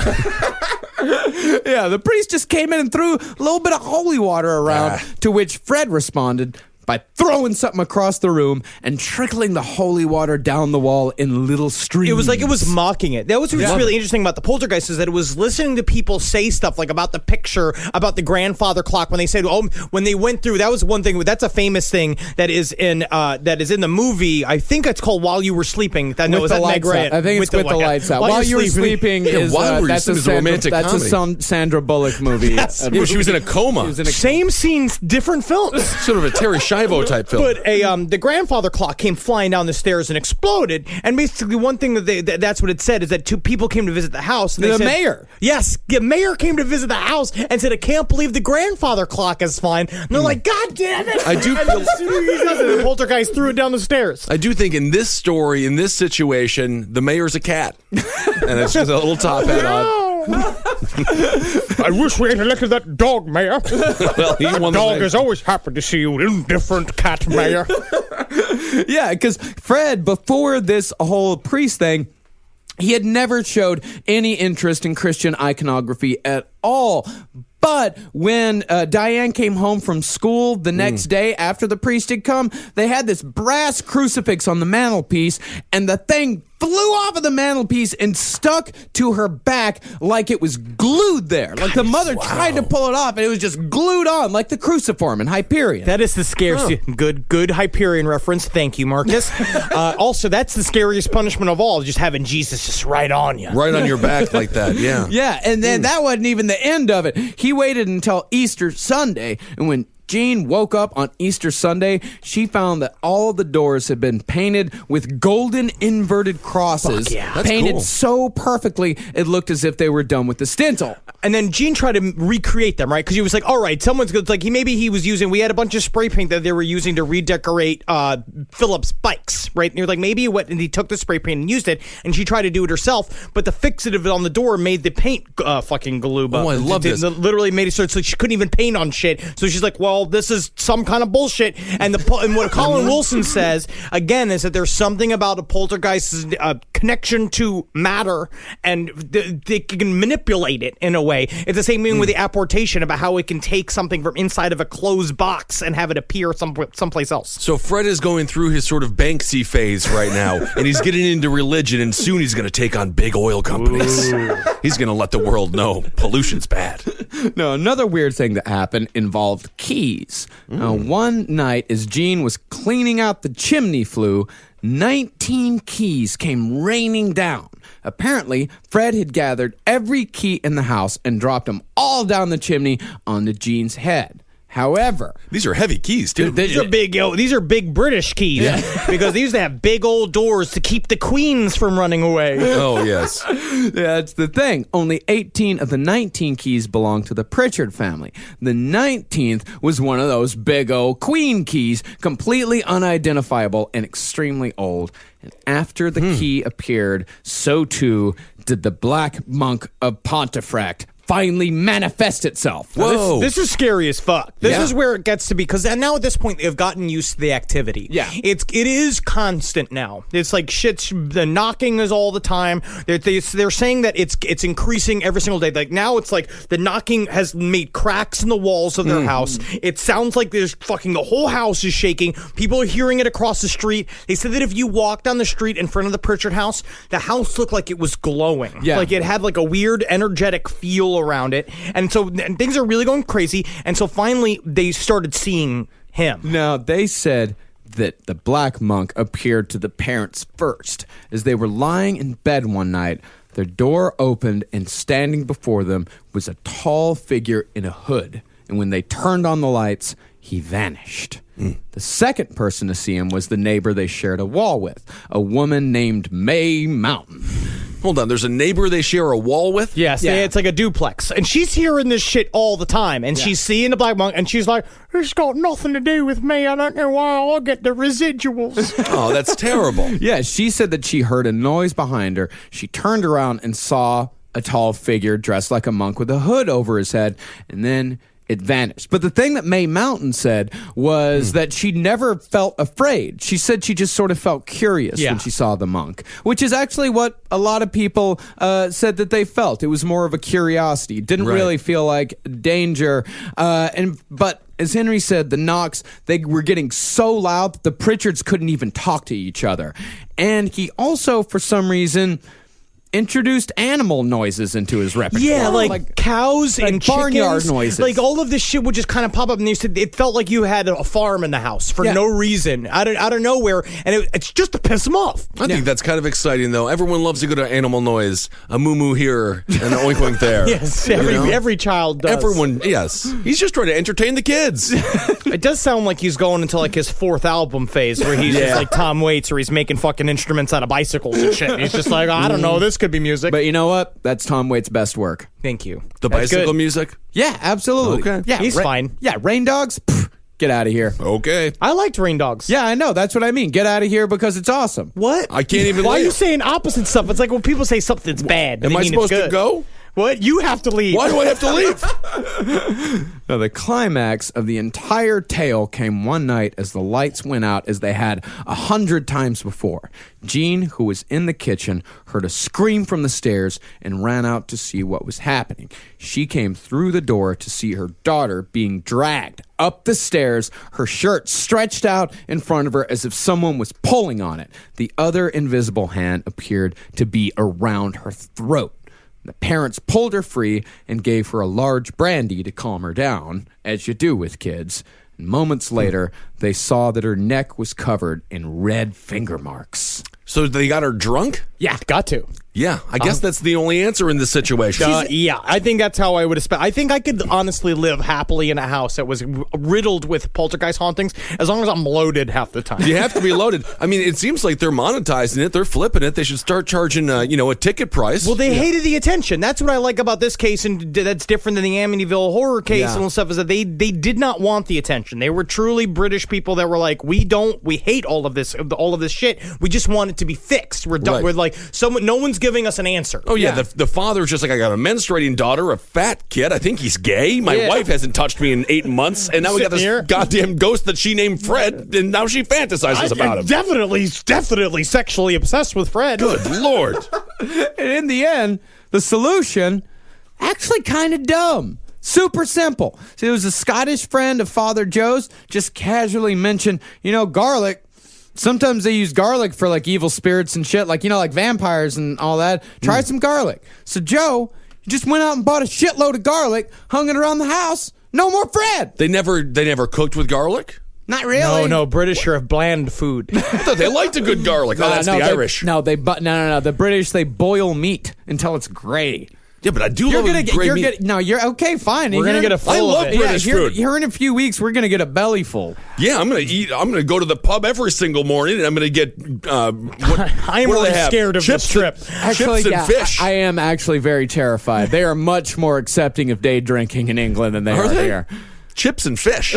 the priest just came in and threw a little bit of holy water around, to which Fred responded by throwing something across the room and trickling the holy water down the wall in little streams. It was like it was mocking it. That was what's really interesting about the poltergeist, is that it was listening to people say stuff like about the picture, about the grandfather clock, when they said, when they went through, that was one thing, that's a famous thing that is in the movie. I think it's called While You Were Sleeping. With the lights out. I think it's with the lights out. While You Were Sleeping is that's a Sandra Bullock movie. Yes. She was in a coma. Same scenes, different films. Sort of a Terry Schiavo type film. But the grandfather clock came flying down the stairs and exploded. And basically, one thing that's what it said is that two people came to visit the house. And the mayor. Yes, the mayor came to visit the house and said, "I can't believe the grandfather clock is fine." And they're like, "God damn it!" I do. And as soon as he does it, the poltergeist threw it down the stairs. I do think in this story, in this situation, the mayor's a cat, and it's just a little top hat on. I wish we had elected that dog, Mayor. Well, he won the Dog thing. is always happy to see you, indifferent cat, Mayor. Yeah, because Fred, before this whole priest thing, he had never showed any interest in Christian iconography at all. But when Diane came home from school the next day after the priest had come, they had this brass crucifix on the mantelpiece, and the thing flew off of the mantelpiece and stuck to her back like it was glued there. Like the mother tried to pull it off, and it was just glued on, like the cruciform in Hyperion. That is the scariest. Good Hyperion reference. Thank you, Marcus. Also, that's the scariest punishment of all, just having Jesus just right on you. Right on your back like that, yeah. Yeah, and then that wasn't even the end of it. He waited until Easter Sunday, and when Jean woke up on Easter Sunday, she found that all the doors had been painted with golden inverted crosses. Fuck yeah. That's painted cool. so perfectly, it looked as if they were done with the stencil. And then Gene tried to recreate them, right? Because he was like, all right, someone's good. Like, he was using, we had a bunch of spray paint that they were using to redecorate Philip's bikes, right? And you're like, maybe he went and he took the spray paint and used it, and she tried to do it herself, but the fixative of it on the door made the paint fucking galuba. Oh, I love this. Literally made it so she couldn't even paint on shit. So she's like, well, this is some kind of bullshit. And what Colin Wilson says, again, is that there's something about a poltergeist's connection to matter, and they can manipulate it in a way. It's the same thing with the apportation, about how it can take something from inside of a closed box and have it appear someplace else. So Fred is going through his sort of Banksy phase right now, and he's getting into religion, and soon he's going to take on big oil companies. He's going to let the world know pollution's bad. No, another weird thing that happened involved keys. One night, as Jean was cleaning out the chimney flue, 19 keys came raining down. Apparently, Fred had gathered every key in the house and dropped them all down the chimney onto Jean's head. However, These are heavy keys, too. These are big British keys, because they used to have big old doors to keep the queens from running away. Oh, yes. that's the thing. Only 18 of the 19 keys belonged to the Pritchard family. The 19th was one of those big old queen keys, completely unidentifiable and extremely old. And after the key appeared, so too did the Black Monk of Pontefract finally manifest itself. Whoa. This is scary as fuck. This Yeah. is where it gets to be, because now at this point they've gotten used to the activity. Yeah. it is constant now. It's like shit's, the knocking is all the time. They're saying that it's increasing every single day. Like now it's like the knocking has made cracks in the walls of their house. It sounds like there's fucking, the whole house is shaking. People are hearing it across the street. They said that if you walk down the street in front of the Pritchard house, the house looked like it was glowing. Yeah. Like it had like a weird energetic feel around it, and so things are really going crazy. And so finally they started seeing him. Now, they said that the Black Monk appeared to the parents first. As they were lying in bed one night, their door opened, and standing before them was a tall figure in a hood. And when they turned on the lights, he vanished. The second person to see him was the neighbor they shared a wall with, a woman named May Mountain. Hold on, there's a neighbor they share a wall with? Yes, it's like a duplex. And she's hearing this shit all the time. And she's seeing the black monk, and she's like, it's got nothing to do with me. I don't know why I'll get the residuals. Oh, that's terrible. Yeah, she said that she heard a noise behind her. She turned around and saw a tall figure dressed like a monk with a hood over his head, and then it vanished. But the thing that May Mountain said was that she never felt afraid. She said she just sort of felt curious when she saw the monk, which is actually what a lot of people said that they felt. It was more of a curiosity. Didn't really feel like danger. But as Henry said, the knocks, they were getting so loud that the Pritchards couldn't even talk to each other. And he also, for some reason, introduced animal noises into his repertoire. Yeah, like cows and barnyard chickens. noises. Like all of this shit would just kind of pop up, and it felt like you had a farm in the house for no reason, out of nowhere, and it's just to piss them off. I think that's kind of exciting, though. Everyone loves a good animal noise. A moo-moo here and an oink-oink there. Yes, every child does. Everyone, yes. He's just trying to entertain the kids. It does sound like he's going into like his 4th album phase, where he's just like Tom Waits, or he's making fucking instruments out of bicycles and shit. He's just like, I don't know, this could be music. But you know what? That's Tom Waits' best work. Thank you. The That's bicycle good. music? Yeah, absolutely. Okay. Yeah, He's fine. Yeah, Rain Dogs? Pfft, get out of here. Okay. I liked Rain Dogs. Yeah, I know. That's what I mean. Get out of here because it's awesome. What? I can't even Why are leave. you saying opposite stuff? It's like when people say something's bad. Am they I mean supposed it's to good. go? What? You have to leave. Why do I have to leave? Now, the climax of the entire tale came one night as the lights went out, as they had 100 times before. Jean, who was in the kitchen, heard a scream from the stairs and ran out to see what was happening. She came through the door to see her daughter being dragged up the stairs, her shirt stretched out in front of her as if someone was pulling on it. The other invisible hand appeared to be around her throat. The parents pulled her free and gave her a large brandy to calm her down, as you do with kids. And moments later, they saw that her neck was covered in red finger marks. So they got her drunk? Yeah, got to. Yeah, I guess that's the only answer in this situation. Yeah, I think that's how I would have spent. I think I could honestly live happily in a house that was riddled with poltergeist hauntings, as long as I'm loaded half the time. You have to be loaded. I mean, it seems like they're monetizing it. They're flipping it. They should start charging, a ticket price. Well, they hated the attention. That's what I like about this case, and that's different than the Amityville horror case and all that stuff, is that they did not want the attention. They were truly British people that were like, we hate all of this shit. We just want it to be fixed. We're done. Right. We're like, no one's giving us an answer. Oh, yeah. The father's just like, I got a menstruating daughter, a fat kid. I think he's gay. My wife hasn't touched me in 8 months. And now we got this goddamn ghost that she named Fred. And now she fantasizes about him. Definitely sexually obsessed with Fred. Good Lord. And in the end, the solution, actually kind of dumb. Super simple. So it was a Scottish friend of Father Joe's, just casually mentioned, garlic. Sometimes they use garlic for like evil spirits and shit, like, like vampires and all that. Try some garlic. So Joe just went out and bought a shitload of garlic, hung it around the house. No more Fred. They never cooked with garlic? Not really. No, British are bland food. I thought they liked a good garlic. Oh, that's the Irish. No, the British, they boil meat until it's gray. Yeah, but I do love a great meat. You're okay, fine. We're going to get a full I love of it. British food. Here in a few weeks, we're going to get a belly full. Yeah, I'm going to go to the pub every single morning, and I'm going to get. I am really scared of this trip. Actually, chips and fish. I am actually very terrified. They are much more accepting of day drinking in England than they are here. Chips and fish.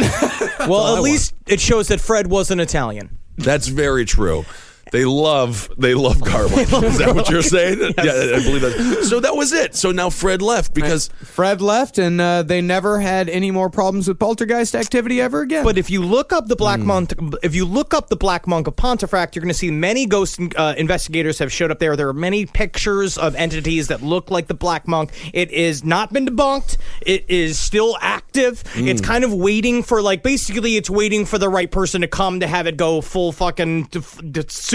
Well, at least it shows that Fred wasn't Italian. That's very true. They love garlic. Is that what you're saying? Yes. Yeah, I believe that. So that was it. So now Fred left because Fred left, and they never had any more problems with poltergeist activity ever again. But if you look up the Black Monk, of Pontefract, you're going to see many ghost investigators have showed up there. There are many pictures of entities that look like the Black Monk. It is not been debunked. It is still active. It's kind of waiting for it's waiting for the right person to come to have it go full fucking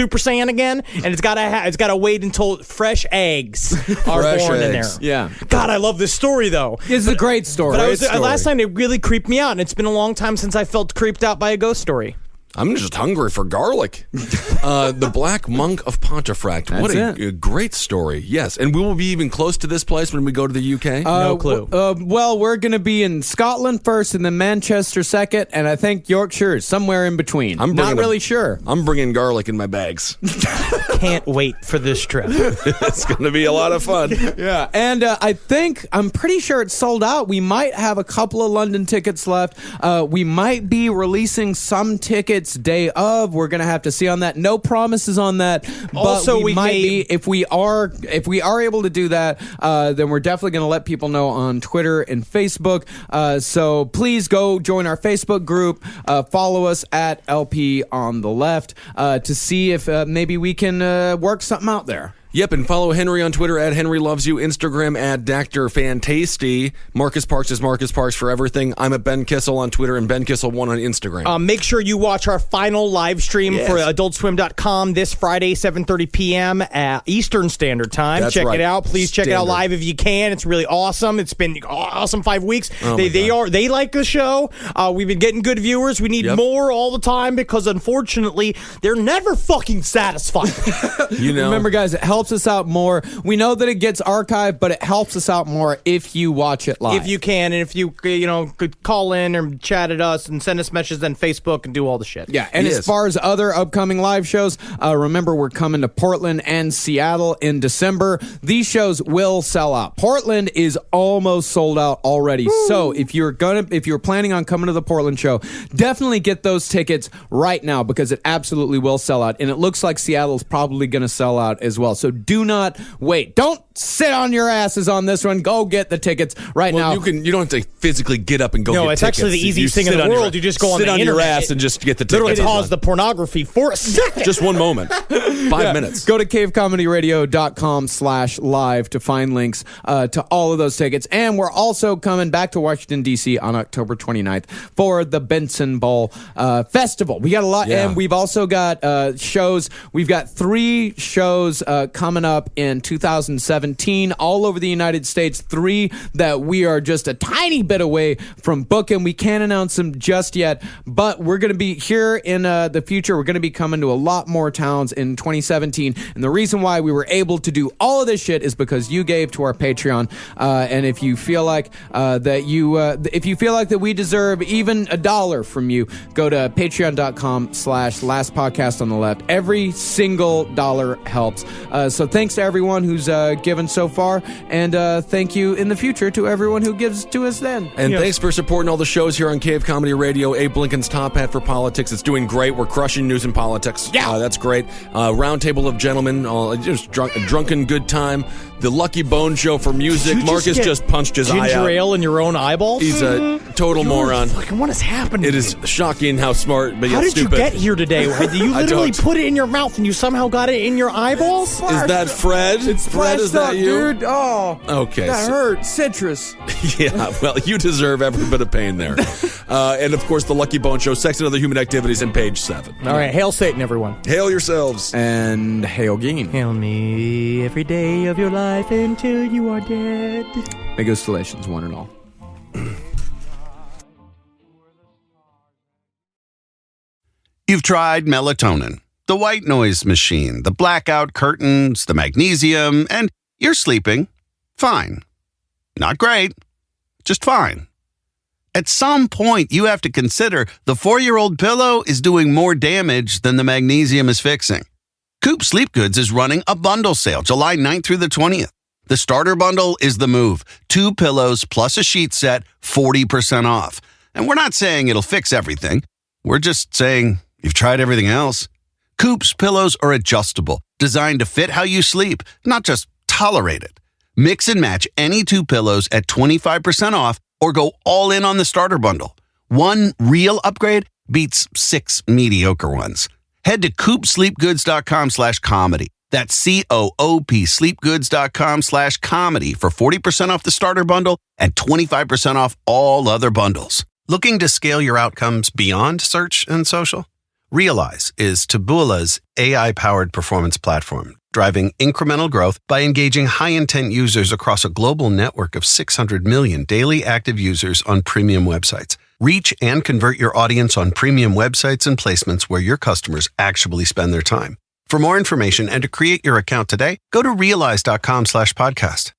Super Saiyan again, and it's got to wait until fresh eggs are born in there. Yeah. God, I love this story though. It's a great story. But last time it really creeped me out, and it's been a long time since I felt creeped out by a ghost story. I'm just hungry for garlic. The Black Monk of Pontefract. What a great story. Yes. And we will be even close to this place when we go to the UK? No clue. Well, we're going to be in Scotland first and then Manchester second, and I think Yorkshire is somewhere in between. I'm not really sure. I'm bringing garlic in my bags. Can't wait for this trip. It's going to be a lot of fun. Yeah, and I'm pretty sure it's sold out. We might have a couple of London tickets left. We might be releasing some tickets day of. We're going to have to see on that. No promises on that. But Also, we might be, if we are able to do that, then we're definitely going to let people know on Twitter and Facebook. So please go join our Facebook group. Follow us at LP on the Left to see if maybe we can work something out there. Yep, and follow Henry on Twitter at Henry Loves You, Instagram at Dr. Fantasty. Marcus Parks is Marcus Parks for everything. I'm at Ben Kissel on Twitter and Ben Kissel1 on Instagram. Make sure you watch our final live stream for AdultSwim.com this Friday, 7:30 p.m. at Eastern Standard Time. That's check right. it out. Please check it out live if you can. It's really awesome. It's been awesome 5 weeks. They like the show. We've been getting good viewers. We need more all the time because unfortunately they're never fucking satisfied. Remember, guys, it helps us out more. We know that it gets archived, but it helps us out more if you watch it live. If you can, and if you could call in or chat at us and send us messages on Facebook and do all the shit. Yeah, and as far as other upcoming live shows, remember we're coming to Portland and Seattle in December. These shows will sell out. Portland is almost sold out already. Woo. So if you're planning on coming to the Portland show, definitely get those tickets right now because it absolutely will sell out. And it looks like Seattle's probably going to sell out as well. So do not wait. Don't sit on your asses on this one. Go get the tickets right now. You don't have to physically get up and go get tickets. No, it's actually the easiest thing in the world. You just go on the internet. Sit on your ass and just get the tickets. Literally pause the pornography for a second. Just 1 moment. 5 minutes. Go to cavecomedyradio.com/live to find links to all of those tickets. And we're also coming back to Washington, D.C. on October 29th for the Benson Bowl Festival. We got a lot, and we've also got shows. We've got 3 shows coming up in 2017 all over the United States. 3 that we are just a tiny bit away from booking. We can't announce them just yet, but we're going to be here in the future. We're going to be coming to a lot more towns in 2017. And the reason why we were able to do all of this shit is because you gave to our Patreon. And if you feel like that we deserve even $1 from you, go to patreon.com/lastpodcastontheleft. Every single dollar helps. So thanks to everyone who's given so far, and thank you in the future to everyone who gives to us then. And thanks for supporting all the shows here on Cave Comedy Radio. Abe Lincoln's Top Hat for Politics. It's doing great. We're crushing news and politics. Yeah. That's great. Roundtable of Gentlemen. Just drunken good time. The Lucky Bone Show for music. Marcus just punched his eye out. Ginger ale in your own eyeballs? He's a total moron. Fucking what is happening? It is shocking how smart, but how yet did stupid. you get here today? You literally put it in your mouth and you somehow got it in your eyeballs? Is that Fred? It's Fred, is that you? Dude. Oh. Okay. That hurt. Citrus. Yeah, well, you deserve every bit of pain there. And, of course, The Lucky Bone Show, Sex and Other Human Activities, and page 7. All right, hail Satan, everyone. Hail yourselves. And hail Geen. Hail me every day of your life until you are dead. May constellations, one and all. You've tried melatonin, the white noise machine, the blackout curtains, the magnesium, and you're sleeping fine. Not great, just fine. At some point, you have to consider the 4-year-old pillow is doing more damage than the magnesium is fixing. Coop Sleep Goods is running a bundle sale July 9th through the 20th. The starter bundle is the move. 2 pillows plus a sheet set, 40% off. And we're not saying it'll fix everything. We're just saying you've tried everything else. Coop's pillows are adjustable, designed to fit how you sleep, not just tolerate it. Mix and match any 2 pillows at 25% off or go all in on the starter bundle. One real upgrade beats 6 mediocre ones. Head to coopsleepgoods.com/comedy. That's COOP sleepgoods.com/comedy for 40% off the starter bundle and 25% off all other bundles. Looking to scale your outcomes beyond search and social? Realize is Taboola's AI-powered performance platform, driving incremental growth by engaging high-intent users across a global network of 600 million daily active users on premium websites. Reach and convert your audience on premium websites and placements where your customers actually spend their time. For more information and to create your account today, go to realize.com/podcast.